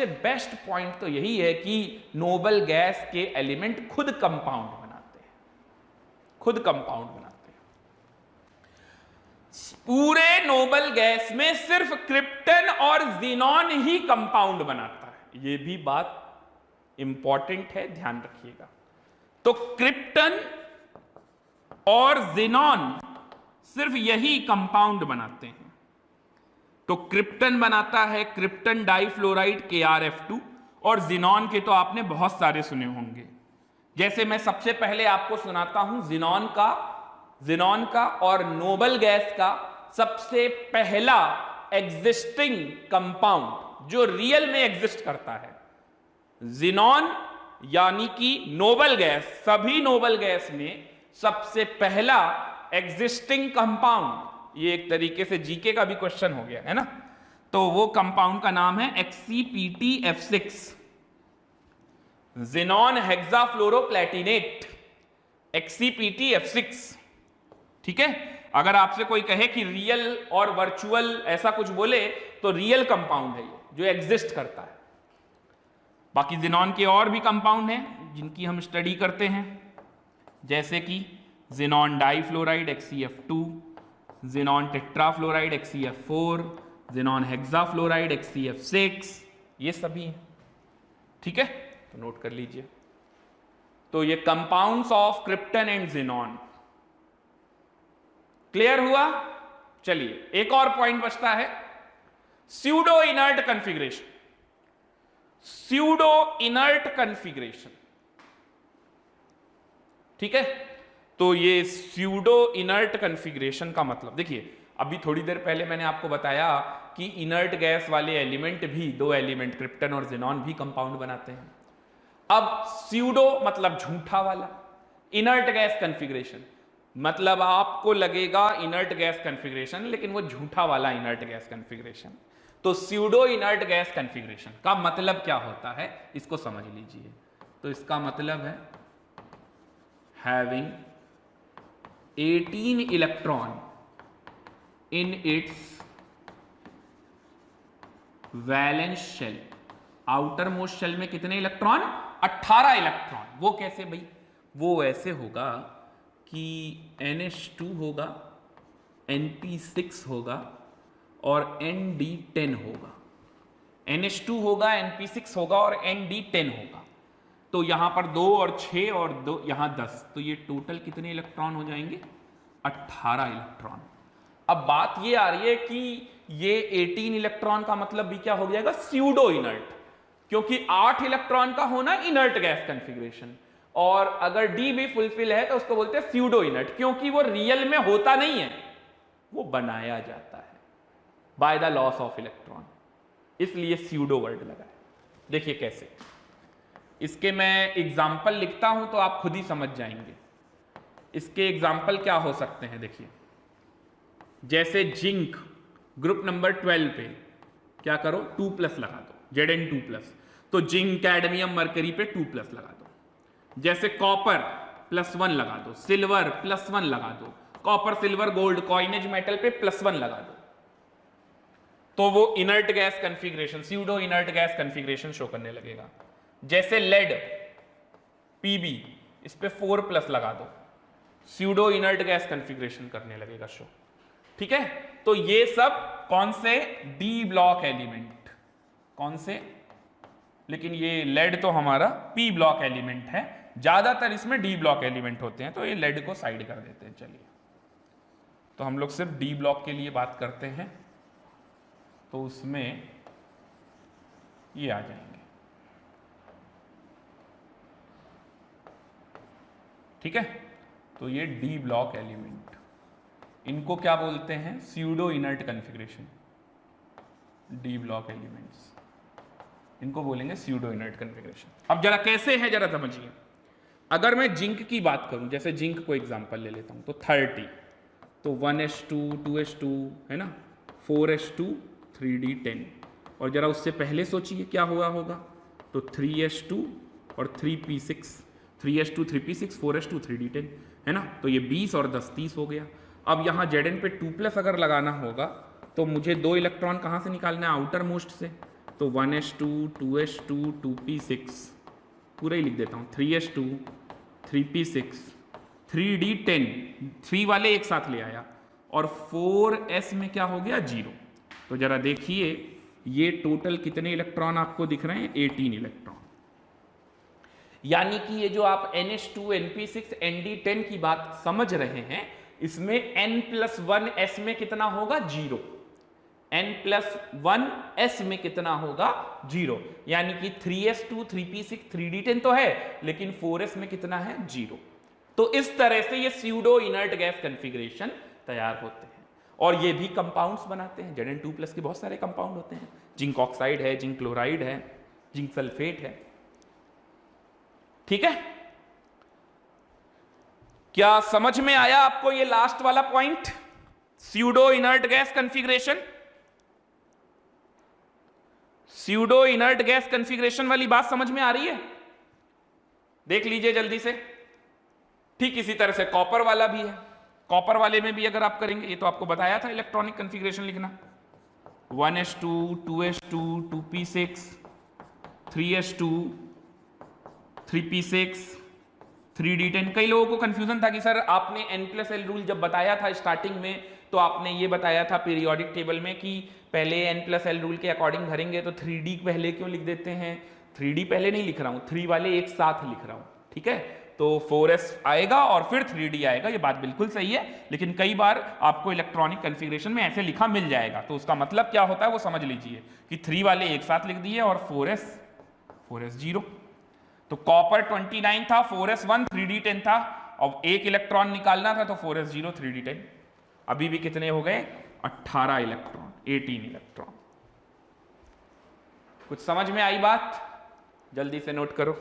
बेस्ट पॉइंट तो यही है कि नोबल गैस के एलिमेंट खुद कंपाउंड बनाते हैं, खुद कंपाउंड बनाते हैं। पूरे नोबल गैस में सिर्फ क्रिप्टन और ज़ीनॉन ही कंपाउंड बनाता है। यह भी बात इंपॉर्टेंट है, ध्यान रखिएगा। तो क्रिप्टन और जिनॉन सिर्फ यही कंपाउंड बनाते हैं। तो क्रिप्टन बनाता है क्रिप्टन डाइफ्लोराइड KrF2, और जिनॉन के तो आपने बहुत सारे सुने होंगे। जैसे मैं सबसे पहले आपको सुनाता हूं जिनॉन का और नोबल गैस का सबसे पहला एग्जिस्टिंग कंपाउंड जो रियल में एग्जिस्ट करता है। जिनॉन यानी कि नोबल गैस, सभी नोबल गैस में सबसे पहला एग्जिस्टिंग कंपाउंड, ये एक तरीके से जीके का भी क्वेश्चन हो गया है ना। तो वो कंपाउंड का नाम है XCPTF6, जिनॉन हेक्साफ्लोरोप्लैटिनेट, XCPTF6। ठीक है, अगर आपसे कोई कहे कि रियल और वर्चुअल ऐसा कुछ बोले तो रियल कंपाउंड है ये, जो एग्जिस्ट करता है। बाकी जिनॉन के और भी कंपाउंड हैं जिनकी हम स्टडी करते हैं, जैसे कि xenon difluoride XCF2, xenon tetrafluoride XCF4, xenon hexafluoride XCF6, ये सभी हैं। ठीक है, तो नोट कर लीजिए। तो ये compounds of krypton and xenon clear हुआ। चलिए एक और पॉइंट बचता है, pseudo inert configuration. Pseudo inert configuration, ठीक है। तो ये स्यूडो इनर्ट कॉन्फ़िगरेशन का मतलब देखिए, अभी थोड़ी देर पहले मैंने आपको बताया कि इनर्ट गैस वाले एलिमेंट भी, दो एलिमेंट क्रिप्टन और जिनॉन भी कंपाउंड बनाते हैं। अब स्यूडो मतलब झूठा वाला, इनर्ट गैस कॉन्फ़िगरेशन मतलब आपको लगेगा इनर्ट गैस कॉन्फ़िगरेशन, लेकिन वो झूठा वाला इनर्ट गैस कॉन्फ़िगरेशन। तो स्यूडो इनर्ट गैस कॉन्फ़िगरेशन का मतलब क्या होता है, इसको समझ लीजिए। तो इसका मतलब है having 18 electron in its valence shell. Outer most shell में कितने इलेक्ट्रॉन? 18 इलेक्ट्रॉन। वो कैसे भाई? वो ऐसे होगा कि NH2 होगा, NP6 होगा और ND10 होगा। NH2 होगा, NP6 होगा और ND10 होगा। तो यहां पर 2 और 6 और 2 यहां 10, तो ये टोटल कितने इलेक्ट्रॉन हो जाएंगे? 18 इलेक्ट्रॉन। अब बात ये आ रही है कि ये 18 इलेक्ट्रॉन का मतलब भी क्या हो जाएगा? स्यूडो इनर्ट, क्योंकि 8 इलेक्ट्रॉन का होना इनर्ट गैस कॉन्फ़िगरेशन, और अगर डी भी फुलफिल है तो उसको बोलते हैं स्यूडो इनर्ट, क्योंकि वो रियल में होता नहीं है, वो बनाया जाता है by the loss of electron, इसलिए स्यूडो वर्ड लगा है। देखिए कैसे, इसके मैं एग्जाम्पल लिखता हूं तो आप खुद ही समझ जाएंगे। इसके एग्जाम्पल क्या हो सकते हैं, देखिए जैसे जिंक ग्रुप नंबर 12 पे क्या करो? 2+ लगा दो, Zn2+, तो जिंक कैडमियम मरकरी पे 2+ लगा दो। जैसे कॉपर +1 लगा दो, सिल्वर +1 लगा दो, copper silver gold coinage metal पे +1 लगा दो, तो वो inert gas configuration, pseudo inert gas configuration show करने लगेगा। जैसे लेड Pb, इस पे 4+ लगा दो, स्यूडो इनर्ट गैस कॉन्फ़िगरेशन करने लगेगा शो। ठीक है, तो ये सब कौन से? D block element. कौन से? लेकिन ये लेड तो हमारा पी ब्लॉक एलिमेंट है, ज्यादातर इसमें डी ब्लॉक एलिमेंट होते हैं, तो ये लेड को साइड कर देते हैं। चलिए, तो हम लोग सिर्फ डी ब्लॉक के लिए बात करते हैं, तो उसमें ये आ जाएंगे। ठीक है, तो ये डी ब्लॉक एलिमेंट, इनको क्या बोलते हैं? Pseudo inert configuration. D block elements, इनको बोलेंगे स्यूडो इनर्ट कॉन्फ़िगरेशन। अब जरा कैसे है जरा समझिए। अगर मैं जिंक की बात करूं, जैसे जिंक को एग्जांपल ले लेता हूं, तो 30, तो 1s2 2s2 है ना, 4s2 3d10, और जरा उससे पहले सोचिए क्या हुआ होगा, तो 3s2 और 3p6, 3s2 3p6 4s2 3d10 है ना, तो ये 20 और 10 30 हो गया। अब यहाँ Zn पे 2+ अगर लगाना होगा तो मुझे 2 इलेक्ट्रॉन कहाँ से निकालना है? आउटर मोस्ट से, तो 1s2 2s2 2p6, पूरा ही लिख देता हूँ, 3s2 3p6 3d10, 3 वाले एक साथ ले आया, और 4s में क्या हो गया? 0। तो जरा देखिए ये टोटल कितने इलेक्ट्रॉन आपको दिख रहे हैं? 18 इलेक्ट्रॉन। यानी कि ये जो आप NH2 NP6 ND10 की बात समझ रहे हैं, इसमें N+1s में कितना होगा 0, N+1s में कितना होगा 0, यानी कि 3s2 3p6 3d10 तो है, लेकिन 4s में कितना है 0। तो इस तरह से ये स्यूडो इनर्ट गैस कॉन्फ़िगरेशन तैयार होते हैं और ये भी कंपाउंड्स बनाते हैं। Zn2+ के बहुत सारे कंपाउंड होते हैं, जिंक ऑक्साइड है, जिंक क्लोराइड है, जिंक सल्फेट है। ठीक है, क्या समझ में आया आपको ये लास्ट वाला point, pseudo inert gas configuration? Pseudo inert gas configuration वाली बात समझ में आ रही है? देख लीजिए जल्दी से। ठीक इसी तरह से कॉपर वाला भी है। कॉपर वाले में भी अगर आप करेंगे, ये तो आपको बताया था इलेक्ट्रॉनिक कॉन्फ़िगरेशन लिखना, 1s2 2s2 2p6 3s2 3p6 3d10। कई लोगों को कंफ्यूजन था कि सर आपने n+l रूल जब बताया था स्टार्टिंग में, तो आपने ये बताया था पीरियोडिक टेबल में कि पहले n+l रूल के अकॉर्डिंग भरेंगे, तो 3d पहले क्यों लिख देते हैं? 3d पहले नहीं लिख रहा हूं, 3 वाले एक साथ लिख रहा हूं। ठीक है, तो 4s आएगा और फिर 3d आएगा, ये बात बिल्कुल सही है। लेकिन कई बार आपको इलेक्ट्रॉनिक कॉन्फ़िगरेशन में ऐसे लिखा मिल जाएगा, तो उसका मतलब क्या होता है वो समझ लीजिए कि 3 वाले एक साथ लिख दिए और 4s 0। तो कॉपर 29 था, 4s 1 3d10 था, और एक इलेक्ट्रॉन निकालना था तो 4s 0 3d10। अभी भी कितने हो गए? 18 इलेक्ट्रॉन, 18 इलेक्ट्रॉन। कुछ समझ में आई बात? जल्दी से नोट करो।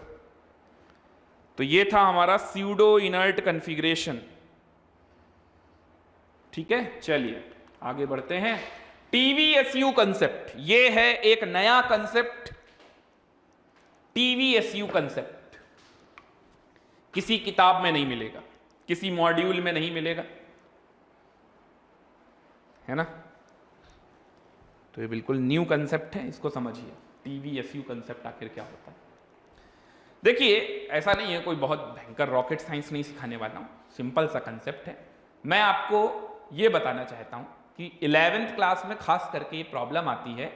तो ये था हमारा स्यूडो इनर्ट कॉन्फ़िगरेशन। ठीक है, चलिए आगे बढ़ते हैं। TVSU कंसेप्ट, ये है एक नया कंसेप्ट। TVSU कंसेप्ट किसी किताब में नहीं मिलेगा, किसी मॉड्यूल में नहीं मिलेगा, है ना? तो ये बिल्कुल न्यू कंसेप्ट है, इसको समझिए। TVSU कंसेप्ट आखिर क्या होता है? देखिए, ऐसा नहीं है कोई बहुत भयंकर रॉकेट साइंस नहीं सिखाने वाला हूं, सिंपल सा कंसेप्ट है। मैं आपको ये बताना चाहता हूं कि 11th क्लास में खास करके ये प्रॉब्लम आती है,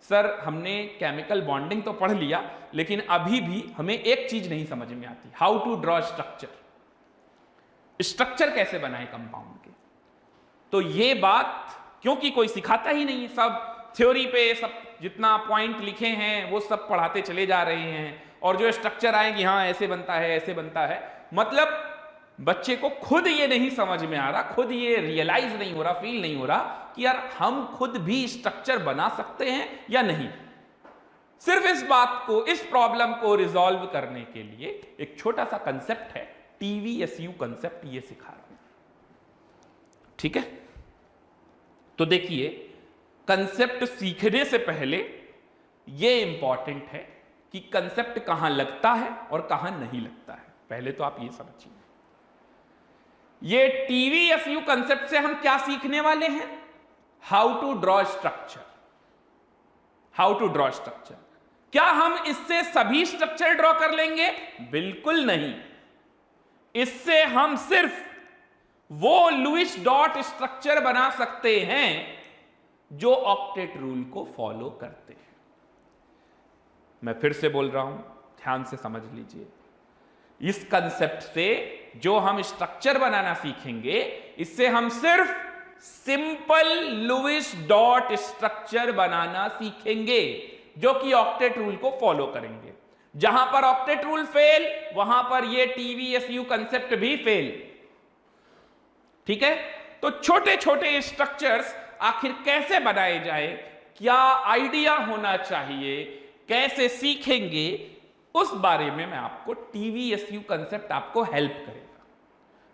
सर हमने केमिकल बॉन्डिंग तो पढ़ लिया, लेकिन अभी भी हमें एक चीज नहीं समझ में आती, how to draw structure. Structure कैसे बनाए कंपाउंड के? तो ये बात क्योंकि कोई सिखाता ही नहीं है, सब थ्योरी पे सब जितना पॉइंट लिखे हैं वो सब पढ़ाते चले जा रहे हैं, और जो स्ट्रक्चर आए कि हाँ ऐसे बनता है ऐसे बनता है, मतलब बच्चे को खुद ये नहीं समझ में आ रहा, खुद ये रियलाइज नहीं हो रहा, फील नहीं हो रहा कि यार हम खुद भी स्ट्रक्चर बना सकते हैं या नहीं। सिर्फ इस बात को, इस प्रॉब्लम को रिजॉल्व करने के लिए एक छोटा सा कंसेप्ट है, TVSU कंसेप्ट, ये सिखा रहा हूं। ठीक है, तो देखिए कंसेप्ट सीखने से पहले ये इंपॉर्टेंट है कि कंसेप्ट कहां लगता है और कहां नहीं लगता है। पहले तो आप ये समझिए, ये TVSU कंसेप्ट से हम क्या सीखने वाले हैं? How to draw structure. How to draw structure. क्या हम इससे सभी स्ट्रक्चर ड्रॉ कर लेंगे? बिल्कुल नहीं। इससे हम सिर्फ वो लुईस डॉट स्ट्रक्चर बना सकते हैं जो ऑक्टेट रूल को फॉलो करते हैं। मैं फिर से बोल रहा हूं, ध्यान से समझ लीजिए। इस कंसेप्ट से जो हम स्ट्रक्चर बनाना सीखेंगे, इससे हम सिर्फ सिंपल लुईस डॉट स्ट्रक्चर बनाना सीखेंगे जो कि ऑक्टेट रूल को फॉलो करेंगे। जहां पर ऑक्टेट रूल फेल, वहां पर ये TVSU कंसेप्ट भी फेल। ठीक है, तो छोटे छोटे स्ट्रक्चर्स आखिर कैसे बनाए जाए, क्या आइडिया होना चाहिए, कैसे सीखेंगे, उस बारे में मैं आपको TVSU कंसेप्ट आपको हेल्प करेगा।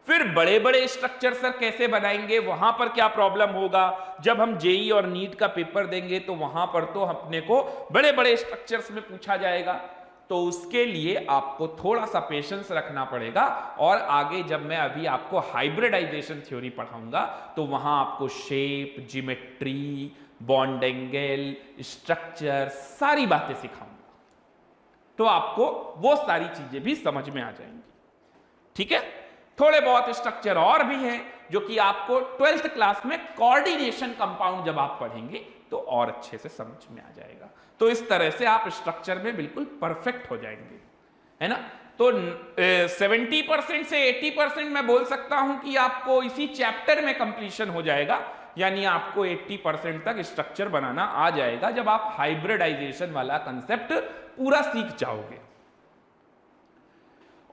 फिर बड़े बड़े स्ट्रक्चर सर कैसे बनाएंगे, वहां पर क्या प्रॉब्लम होगा, जब हम जेई और नीट का पेपर देंगे तो वहां पर तो अपने को बड़े बड़े स्ट्रक्चर्स में पूछा जाएगा, तो उसके लिए आपको थोड़ा सा पेशेंस रखना पड़ेगा। और आगे जब मैं अभी आपको हाइब्रिडाइजेशन थ्योरी पढ़ाऊंगा तो वहां आपको shape, geometry, bond angle, structure, सारी बातें सिखाऊंगा, तो आपको वो सारी चीजें भी समझ में आ जाएंगी। ठीक है, थोड़े बहुत स्ट्रक्चर और भी हैं जो कि आपको 12th क्लास में कोऑर्डिनेशन कंपाउंड जब आप पढ़ेंगे तो और अच्छे से समझ में आ जाएगा। तो इस तरह से आप स्ट्रक्चर में बिल्कुल परफेक्ट हो जाएंगे, है ना। तो तो 70% से 80% मैं बोल सकता हूं कि आपको इसी चैप्टर में कंप्लीशन हो जाएगा, यानी आपको 80% तक स्ट्रक्चर बनाना आ जाएगा जब आप हाइब्रिडाइजेशन वाला कंसेप्ट पूरा सीख जाओगे।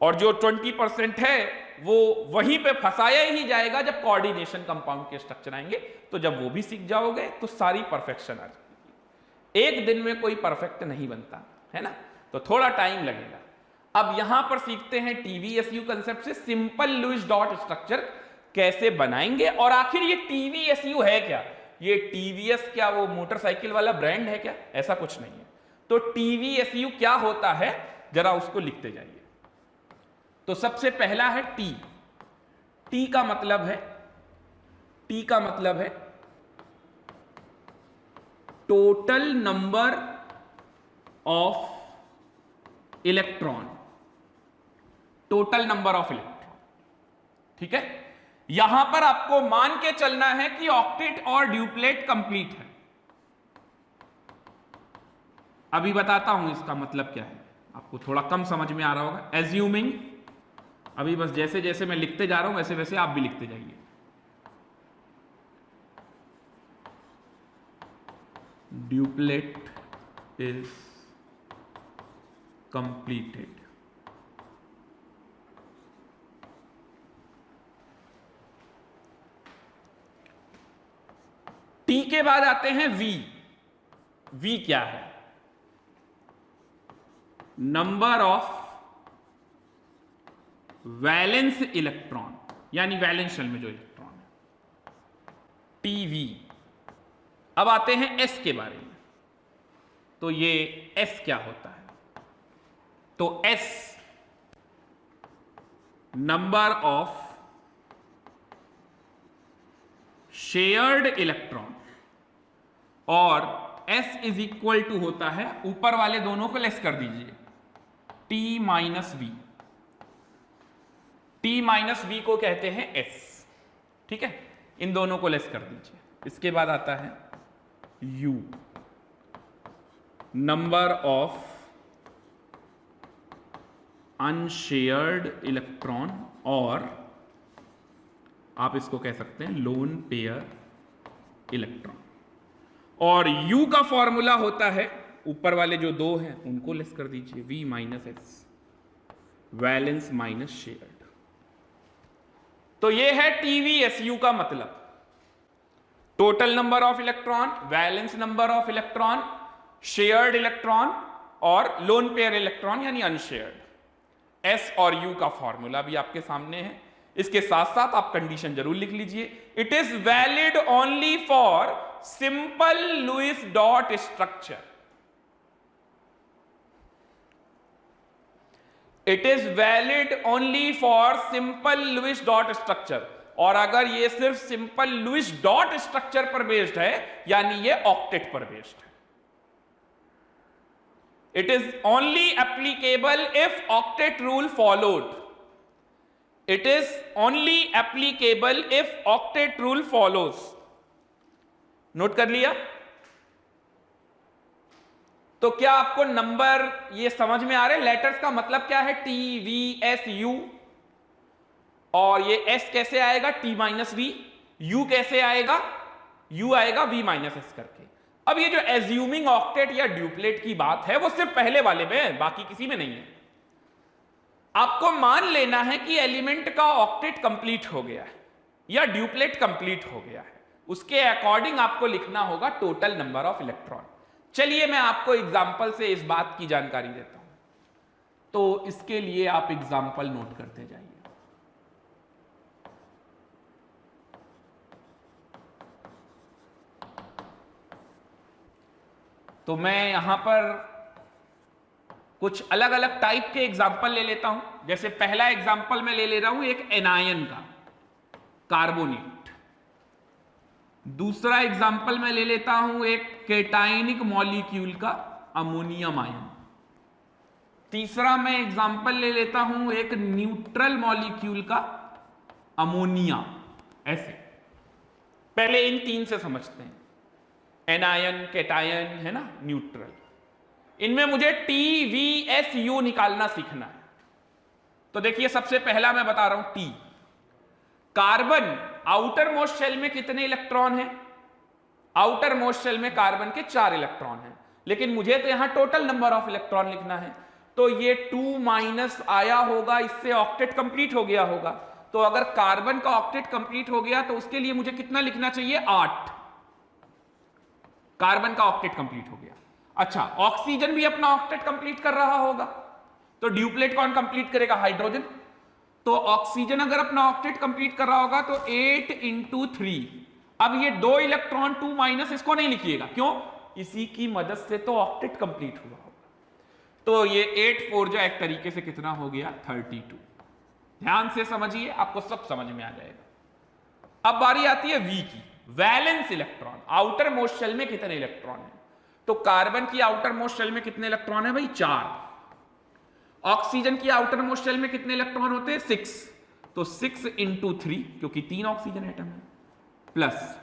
और जो 20% है वो वहीं पे फंसाया ही जाएगा जब कोऑर्डिनेशन कंपाउंड के स्ट्रक्चर आएंगे, तो जब वो भी सीख जाओगे तो सारी परफेक्शन आ जाएगी। एक दिन में कोई परफेक्ट नहीं बनता है ना, तो थोड़ा टाइम लगेगा। अब यहां पर सीखते हैं टीवीएसयू कंसेप्ट से सिंपल लुईस डॉट स्ट्रक्चर कैसे बनाएंगे। और आखिर ये टीवीएसयू है क्या? ये टीवीएस क्या वो मोटरसाइकिल वाला ब्रांड है क्या? ऐसा कुछ नहीं है। तो टीवीएसयू क्या होता है जरा उसको लिखते जाइए। तो सबसे पहला है टी। टी का मतलब है total number of electron, total number of electron. ठीक है, यहां पर आपको मान के चलना है कि ऑक्टेट और ड्यूप्लेट कंप्लीट है। अभी बताता हूं इसका मतलब क्या है, आपको थोड़ा कम समझ में आ रहा होगा। एज्यूमिंग, अभी बस जैसे जैसे मैं लिखते जा रहा हूं वैसे वैसे आप भी लिखते जाइए। Duplet is completed. टी के बाद आते हैं वी। वी क्या है? नंबर ऑफ वैलेंस इलेक्ट्रॉन, यानी वैलेंस शेल में जो इलेक्ट्रॉन है, टीवी। अब आते हैं एस के बारे में। तो ये एस क्या होता है? तो S number of shared electron, और S इज इक्वल टू होता है, ऊपर वाले दोनों को लेस कर दीजिए, T minus V. T minus V को कहते हैं S। ठीक है, इन दोनों को लेस कर दीजिए। इसके बाद आता है U, number of unshared electron, और आप इसको कह सकते हैं लोन पेयर इलेक्ट्रॉन। और U का फॉर्मूला होता है, ऊपर वाले जो दो हैं उनको लेस कर दीजिए, V minus S, valence minus shared. तो ये है टीवीएसयू का मतलब, total number of electron, valence number of electron, shared electron और लोन पेयर इलेक्ट्रॉन यानी अनशेयर्ड। एस और यू का फॉर्मूला भी आपके सामने है। इसके साथ साथ आप कंडीशन जरूर लिख लीजिए, it is valid only for simple Lewis dot structure. It is valid only for simple Lewis dot structure. और अगर ये सिर्फ सिंपल लुईस डॉट स्ट्रक्चर पर बेस्ड है, यानी ये ऑक्टेट पर बेस्ड है। It is only applicable if octet rule followed. It is only applicable if octet rule follows. Note कर लिया? तो क्या आपको नंबर ये समझ में आ रहे हैं? लेटर्स का मतलब क्या है? टी वी एस यू, और ये एस कैसे आएगा? T minus we. यू कैसे आएगा? यू आएगा वी माइनस एस करके। अब ये जो एज्यूमिंग ऑक्टेट या ड्यूप्लेट की बात है वो सिर्फ पहले वाले में है, बाकी किसी में नहीं है। आपको मान लेना है कि एलिमेंट का ऑक्टेट कंप्लीट हो गया है या ड्यूप्लेट कंप्लीट हो गया है, उसके अकॉर्डिंग आपको लिखना होगा टोटल नंबर ऑफ इलेक्ट्रॉन। चलिए मैं आपको एग्जाम्पल से इस बात की जानकारी देता हूं, तो इसके लिए आप एग्जाम्पल नोट करते जाइए। तो मैं यहां पर कुछ अलग अलग टाइप के एग्जाम्पल ले लेता हूं। जैसे पहला एग्जाम्पल मैं ले रहा हूं एक एनायन का, कार्बोनेट। दूसरा एग्जाम्पल मैं ले लेता हूं एक केटाइनिक मॉलिक्यूल का, अमोनियम आयन। तीसरा मैं एग्जाम्पल ले लेता हूं एक न्यूट्रल मॉलिक्यूल का, अमोनिया। ऐसे पहले इन तीन से समझते हैं, एनायन, केटायन है ना, न्यूट्रल। इनमें मुझे टी वी एस यू निकालना सीखना है। तो देखिए सबसे पहला मैं बता रहा हूं T। Carbon outer most shell में कितने इलेक्ट्रॉन हैं? आउटर मोस्ट शेल में कार्बन के 4 इलेक्ट्रॉन हैं, लेकिन मुझे तो यहां टोटल नंबर ऑफ इलेक्ट्रॉन लिखना है, तो ये 2 माइनस आया होगा, इससे ऑक्टेट कंप्लीट हो गया होगा। तो अगर कार्बन का ऑक्टेट कंप्लीट हो गया तो उसके लिए मुझे कितना लिखना चाहिए? 8। कार्बन का ऑक्टेट कंप्लीट हो गया। अच्छा, ऑक्सीजन भी अपना ऑक्टेट कंप्लीट कर रहा होगा, तो ड्यूप्लेट कौन कंप्लीट करेगा? हाइड्रोजन। तो ऑक्सीजन अगर अपना ऑक्टेट कंप्लीट कर रहा होगा तो 8 इंटू 3। अब ये 2 इलेक्ट्रॉन 2 माइनस, इसको नहीं लिखिएगा, क्यों? इसी की मदद से तो ऑक्टेट कंप्लीट हुआ होगा। तो ये 8 4 जा एक तरीके से कितना हो गया? 32। ध्यान से समझिए, आपको सब समझ में आ जाएगा। अब बारी आती है V की, valence electron. Outer most shell में कितने इलेक्ट्रॉन है? तो कार्बन की आउटर मोस्ट शेल में कितने इलेक्ट्रॉन है भाई? 4। ऑक्सीजन की आउटर मोस्ट शेल में कितने इलेक्ट्रॉन होते हैं? 6। तो 6 इंटू 3, क्योंकि 3 ऑक्सीजन एटम है, प्लस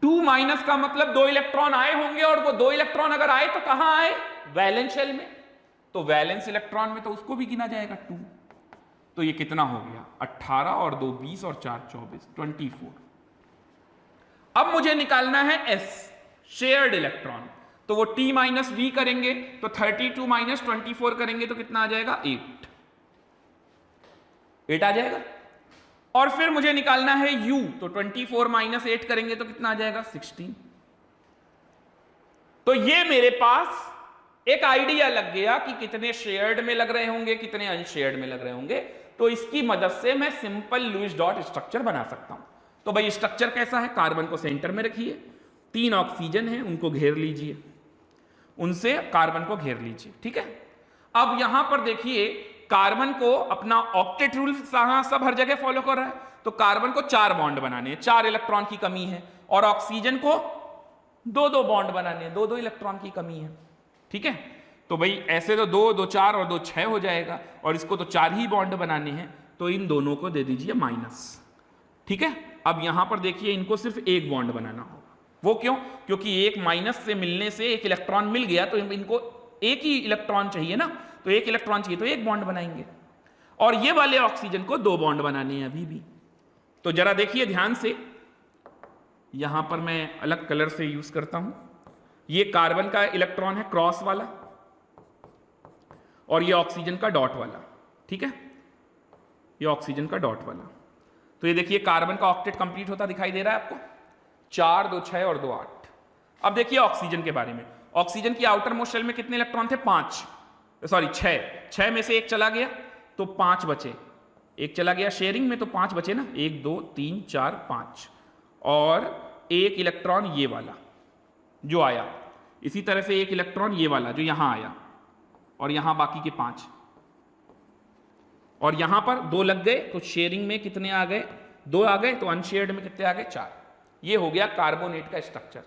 2 माइनस का मतलब 2 इलेक्ट्रॉन आए होंगे, और वो 2 इलेक्ट्रॉन अगर आए तो कहां आए? वैलेंस शेल में। तो वैलेंस इलेक्ट्रॉन में तो उसको भी गिना जाएगा 2। तो ये कितना हो गया? 18 और 2 20 और 4 24, 24। अब मुझे निकालना है S, शेयर्ड इलेक्ट्रॉन। तो वो T माइनस V करेंगे तो 32 माइनस 24 करेंगे तो कितना आ जाएगा? 8 आ जाएगा। और फिर मुझे निकालना है U, तो 24 माइनस 8 करेंगे तो कितना आ जाएगा? 16। तो ये मेरे पास एक आइडिया लग गया कि कितने शेयर्ड में लग रहे होंगे, कितने अनशेयर्ड में लग रहे होंगे। तो इसकी मदद से मैं सिंपल लुईस डॉट स्ट्रक्चर बना सकता हूं। तो भाई स्ट्रक्चर कैसा है? कार्बन को सेंटर में रखिए, 3 ऑक्सीजन है, उनको घेर लीजिए, उनसे कार्बन को घेर लीजिए, ठीक है। अब यहां पर देखिए, कार्बन को अपना ऑक्टेट रूल सब हर जगह फॉलो कर रहा है। तो कार्बन को 4 बॉन्ड बनाने हैं, 4 इलेक्ट्रॉन की कमी है, और ऑक्सीजन को 2-2 बॉन्ड बनाने हैं, 2-2 इलेक्ट्रॉन की कमी है, ठीक है। तो भाई ऐसे तो 2 2 4 और 2 6 हो जाएगा, और इसको तो 4 ही बॉन्ड बनाने हैं, तो इन दोनों को दे दीजिए माइनस, ठीक है। अब यहां पर देखिए, इनको सिर्फ 1 बॉन्ड बनाना होगा। वो क्यों? क्योंकि 1 माइनस से मिलने से 1 इलेक्ट्रॉन मिल गया, तो इनको 1 ही इलेक्ट्रॉन चाहिए ना, तो 1 इलेक्ट्रॉन चाहिए तो 1 बॉन्ड बनाएंगे। और ये वाले ऑक्सीजन को 2 बॉन्ड बनाने हैं अभी भी। तो जरा देखिए ध्यान से, यहां पर मैं अलग कलर से यूज करता हूं। ये कार्बन का इलेक्ट्रॉन है क्रॉस वाला, और ये ऑक्सीजन का डॉट वाला, ठीक है। ये ऑक्सीजन का डॉट वाला। तो ये देखिए कार्बन का ऑक्टेट कंप्लीट होता दिखाई दे रहा है आपको, 4 2 6 और 2 8। अब देखिए ऑक्सीजन के बारे में। ऑक्सीजन की आउटर मोस्ट शेल में कितने इलेक्ट्रॉन थे? 5, सॉरी 6 में से 1 चला गया तो 5 बचे। 1 चला गया शेयरिंग में तो 5 बचे ना, 1 2 3 4 5, और 1 इलेक्ट्रॉन ये वाला जो आया, इसी तरह से 1 इलेक्ट्रॉन ये वाला जो यहां आया, और यहां बाकी के 5, और यहां पर 2 लग गए तो शेयरिंग में कितने आ गए? 2 आ गए, तो अनशेयर्ड में कितने आ गए? 4। ये हो गया कार्बोनेट का स्ट्रक्चर।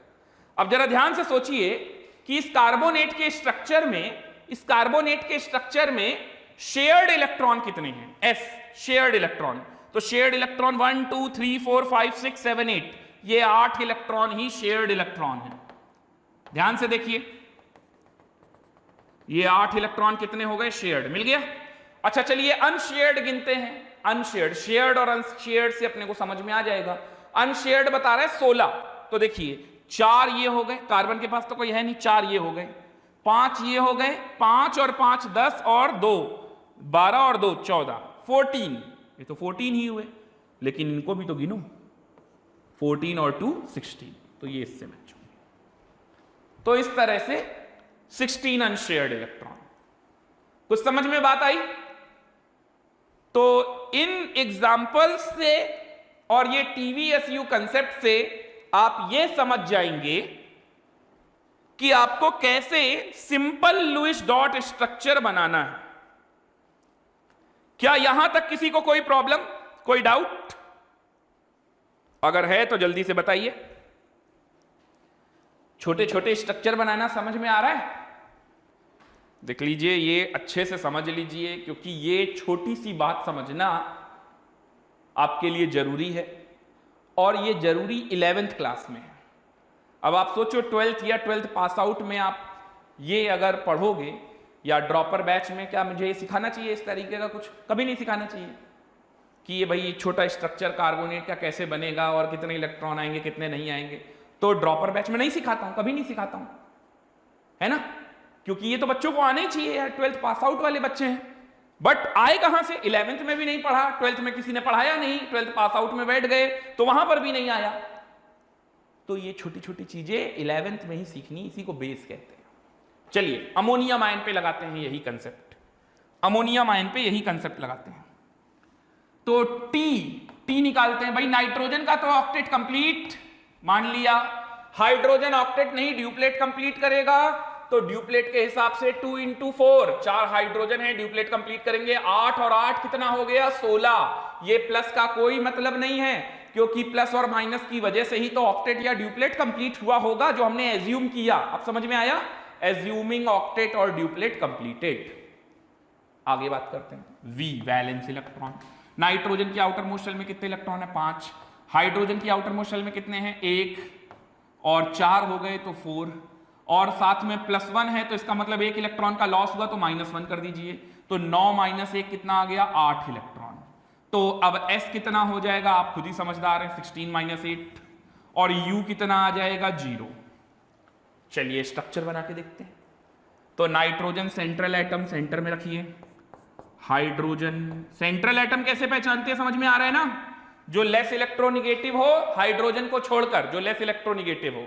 अब जरा ध्यान से सोचिए कि इस कार्बोनेट के स्ट्रक्चर में शेयर्ड इलेक्ट्रॉन कितने हैं? S, shared electron. तो शेयर्ड इलेक्ट्रॉन 1 2 3 4 5 6 7 8, ये 8 इलेक्ट्रॉन ही शेयर्ड इलेक्ट्रॉन है। ध्यान से देखिए, ये 8 इलेक्ट्रॉन कितने हो गए? शेयर्ड, मिल गया। अच्छा चलिए अनशेयर्ड गिनते हैं। अनशेयर्ड, शेयर्ड और अनशेयर्ड से अपने को समझ में आ जाएगा। अनशेयर्ड बता रहा है 16, तो देखिए 4 ये हो गए, कार्बन के पास तो कोई है नहीं, 4 ये हो गए, 5 ये हो गए, 5 और 5 10 और 2 12 और 2 14, 14, ये तो 14 ही हुए, लेकिन इनको भी तो गिनो, 14 और 2 16, तो ये इससे मैच हो। तो इस तरह से 16 अनशेयर्ड इलेक्ट्रॉन। कुछ समझ में बात आई? तो इन एग्जाम्पल्स से और ये टीवीएसयू कंसेप्ट से आप ये समझ जाएंगे कि आपको कैसे सिंपल लुईस डॉट स्ट्रक्चर बनाना है। क्या यहां तक किसी को कोई प्रॉब्लम, कोई डाउट? अगर है तो जल्दी से बताइए। छोटे छोटे स्ट्रक्चर बनाना समझ में आ रहा है? देख लीजिए, ये अच्छे से समझ लीजिए, क्योंकि ये छोटी सी बात समझना आपके लिए जरूरी है, और ये जरूरी 11th क्लास में है। अब आप सोचो 12th या 12th पास आउट में आप ये अगर पढ़ोगे या ड्रॉपर बैच में क्या मुझे सिखाना चाहिए इस तरीके का कुछ? कभी नहीं सिखाना चाहिए कि ये भाई छोटा स्ट्रक्चर कार्बोनेट का कैसे बनेगा और कितने इलेक्ट्रॉन आएंगे कितने नहीं आएंगे। तो ड्रॉपर बैच में नहीं सिखाता हूं, कभी नहीं सिखाता हूं, है ना, क्योंकि ये तो बच्चों को आना ही चाहिए यार, 12th पास आउट वाले बच्चे हैं। बट आए कहां से? 11th में भी नहीं पढ़ा, 12th में किसी ने पढ़ाया नहीं, 12th पास आउट में बैठ गए तो वहां पर भी नहीं आया। तो ये छोटी छोटी चीजें 11th में ही सीखनी, इसी को बेस कहते हैं। चलिए अमोनियम आयन पे लगाते हैं यही कंसेप्ट, अमोनियम आयन पे यही कंसेप्ट लगाते हैं। तो टी निकालते हैं भाई। नाइट्रोजन का तो ऑक्टेट कंप्लीट मान लिया, हाइड्रोजन ऑक्टेट नहीं ड्यूप्लेट कंप्लीट करेगा, तो ड्यूप्लेट के हिसाब से 2 into 4, 4 हाइड्रोजन है, ड्यूप्लेट कंप्लीट करेंगे 8 और 8 कितना हो गया? 16। ये प्लस का कोई मतलब नहीं है, क्योंकि प्लस और माइनस की वजह से ही तो ऑक्टेट या ड्यूप्लेट कंप्लीट हुआ होगा, जो हमने एज्यूम किया। अब समझ में आया? एज्यूमिंग ऑक्टेट और ड्यूप्लेट कंप्लीटेड। आगे बात करते हैं। V valence electron. नाइट्रोजन की आउटर मोस्ट शेल में कितने इलेक्ट्रॉन है? 5। हाइड्रोजन की आउटर मोस्ट शेल में कितने हैं? 1 और 4 हो गए तो 4, और साथ में +1 है, तो इसका मतलब 1 इलेक्ट्रॉन का लॉस हुआ, तो -1 कर दीजिए। तो 9 - 1 कितना आ गया? 8 इलेक्ट्रॉन। तो अब S कितना हो जाएगा? आप खुद ही समझदार हैं, 16 - 8, और U कितना आ जाएगा? 0। चलिए स्ट्रक्चर बना के देखते हैं। तो नाइट्रोजन सेंट्रल एटम सेंटर में रखिए, हाइड्रोजन सेंट्रल एटम कैसे पहचानते हैं? समझ में आ रहा है ना? जो लेस इलेक्ट्रोनिगेटिव हो, हाइड्रोजन को छोड़कर जो लेस इलेक्ट्रोनिगेटिव हो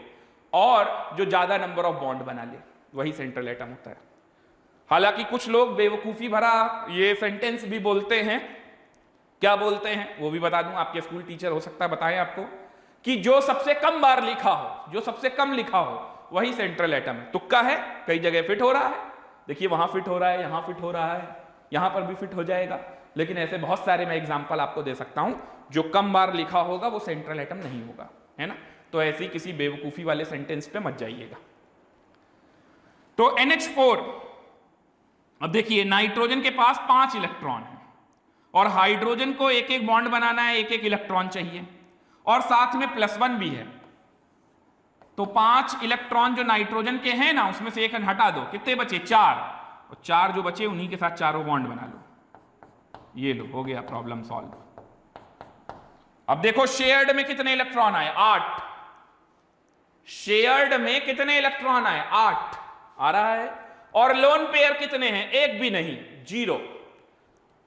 और जो ज्यादा नंबर ऑफ बॉन्ड बना ले, वही सेंट्रल एटम होता है। हालांकि कुछ लोग बेवकूफी भरा ये सेंटेंस भी बोलते हैं। क्या बोलते हैं वो भी बता दूं, आपके स्कूल टीचर हो सकता है बताएं आपको, कि जो सबसे कम बार लिखा हो, जो सबसे कम लिखा हो, वही सेंट्रल एटम है। तुक्का है, कई जगह फिट हो रहा है, देखिए वहां फिट हो रहा है, यहां फिट हो रहा है, यहां पर भी फिट हो जाएगा, लेकिन ऐसे बहुत सारे मैं एग्जांपल आपको दे सकता हूं, जो कम बार लिखा होगा वो सेंट्रल एटम नहीं होगा, है ना। तो ऐसी किसी बेवकूफी वाले सेंटेंस पे मत जाइएगा। तो NH4, अब देखिए नाइट्रोजन के पास 5 इलेक्ट्रॉन है और हाइड्रोजन को एक एक बॉन्ड बनाना है, एक एक इलेक्ट्रॉन चाहिए, और साथ में +1 भी है। तो 5 इलेक्ट्रॉन जो नाइट्रोजन के हैं ना, उसमें से एक हटा दो, कितने बचे? 4, और 4 जो बचे उन्हीं के साथ चारों बॉन्ड बना लो। ये लो, हो गया प्रॉब्लम सॉल्व। अब देखो शेयर्ड में कितने इलेक्ट्रॉन आए? 8। शेयर्ड में कितने इलेक्ट्रॉन आए? 8 आ रहा है। और लोन पेयर कितने हैं? एक भी नहीं, 0।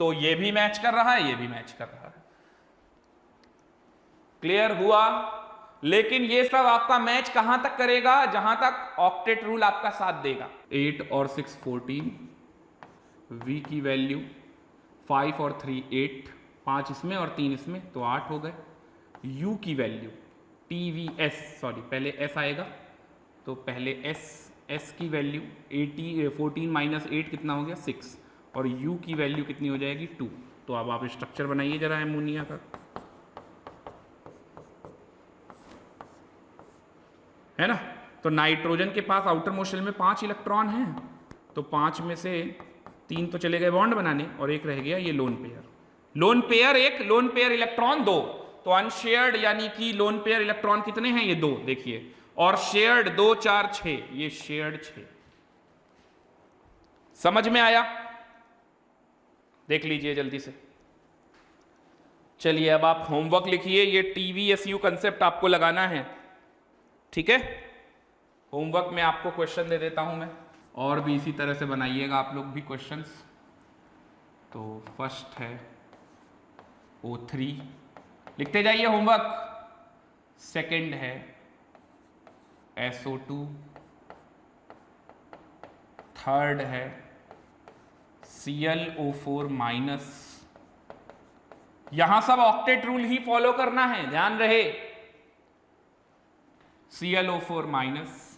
तो ये भी मैच कर रहा है, ये भी मैच कर रहा है। क्लियर हुआ? लेकिन ये सब आपका मैच कहां तक करेगा? जहां तक ऑक्टेट रूल आपका साथ देगा। 8 और 6 14, V की वैल्यू 5 और 3 8, 5 इसमें और 3 इसमें, तो 8 हो गए। U की वैल्यू TVS, सॉरी पहले S आएगा, तो पहले S की वैल्यू 14 - 8 कितना हो गया? 6, और U की वैल्यू कितनी हो जाएगी? 2। तो अब आप स्ट्रक्चर बनाइए जरा एमोनिया का, है ना। तो नाइट्रोजन के पास आउटर मोस्ट शेल में 5 इलेक्ट्रॉन हैं, तो 5 में से 3 तो चले गए बॉन्ड बनाने और एक रह गया ये lone pair. Lone pair 1, lone pair electron 2, तो अनशेयर्ड यानी कि लोन पेयर इलेक्ट्रॉन कितने हैं? ये 2, देखिए, और शेयर्ड 2 4 6, ये शेयर्ड 6। समझ में आया? देख लीजिए जल्दी से। चलिए अब आप होमवर्क लिखिए, ये TVSU कंसेप्ट आपको लगाना है, ठीक है। होमवर्क में आपको क्वेश्चन दे देता हूं मैं, और भी इसी तरह से बनाइएगा आप लोग भी क्वेश्चंस। तो फर्स्ट है O3, लिखते जाइए होमवर्क। सेकंड है SO2, थर्ड है ClO4-। यहां सब ऑक्टेट रूल ही फॉलो करना है, ध्यान रहे। ClO4-।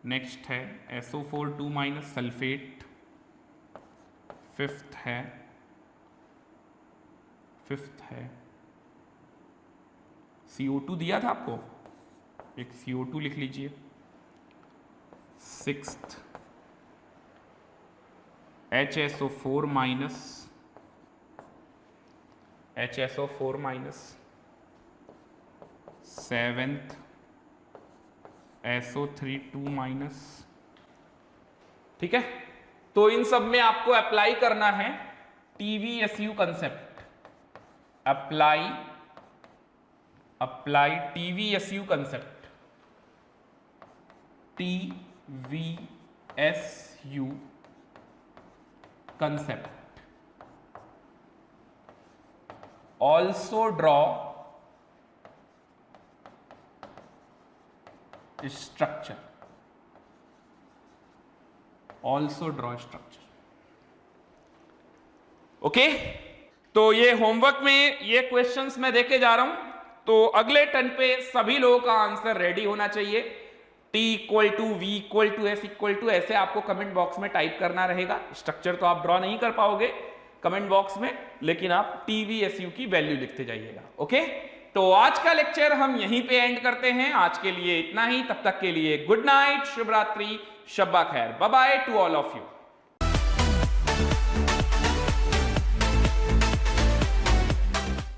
नेक्स्ट है SO4 2- सल्फेट। फिफ्थ है CO2 दिया था आपको, एक CO2 लिख लीजिए। Sixth HSO4-। Seventh SO3 2-। ठीक है। तो इन सब में आपको अप्लाई करना है TVSU concept, apply TVSU concept, TVSU concept. Also draw structure, also draw structure. Okay, तो ये होमवर्क में ये क्वेश्चंस मैं देके जा रहा हूं, तो अगले टर्न पे सभी लोगों का आंसर रेडी होना चाहिए। T equal to V equal to S equal to ऐसे आपको कमेंट बॉक्स में टाइप करना रहेगा। स्ट्रक्चर तो आप ड्रॉ नहीं कर पाओगे कमेंट बॉक्स में, लेकिन आप TVSU की वैल्यू लिखते जाइएगा। ओके, तो आज का लेक्चर हम यहीं पे एंड करते हैं। आज के लिए इतना ही, तब तक के लिए गुड नाइट, शुभ रात्रि, शब्बा खैर, bye bye to all of you.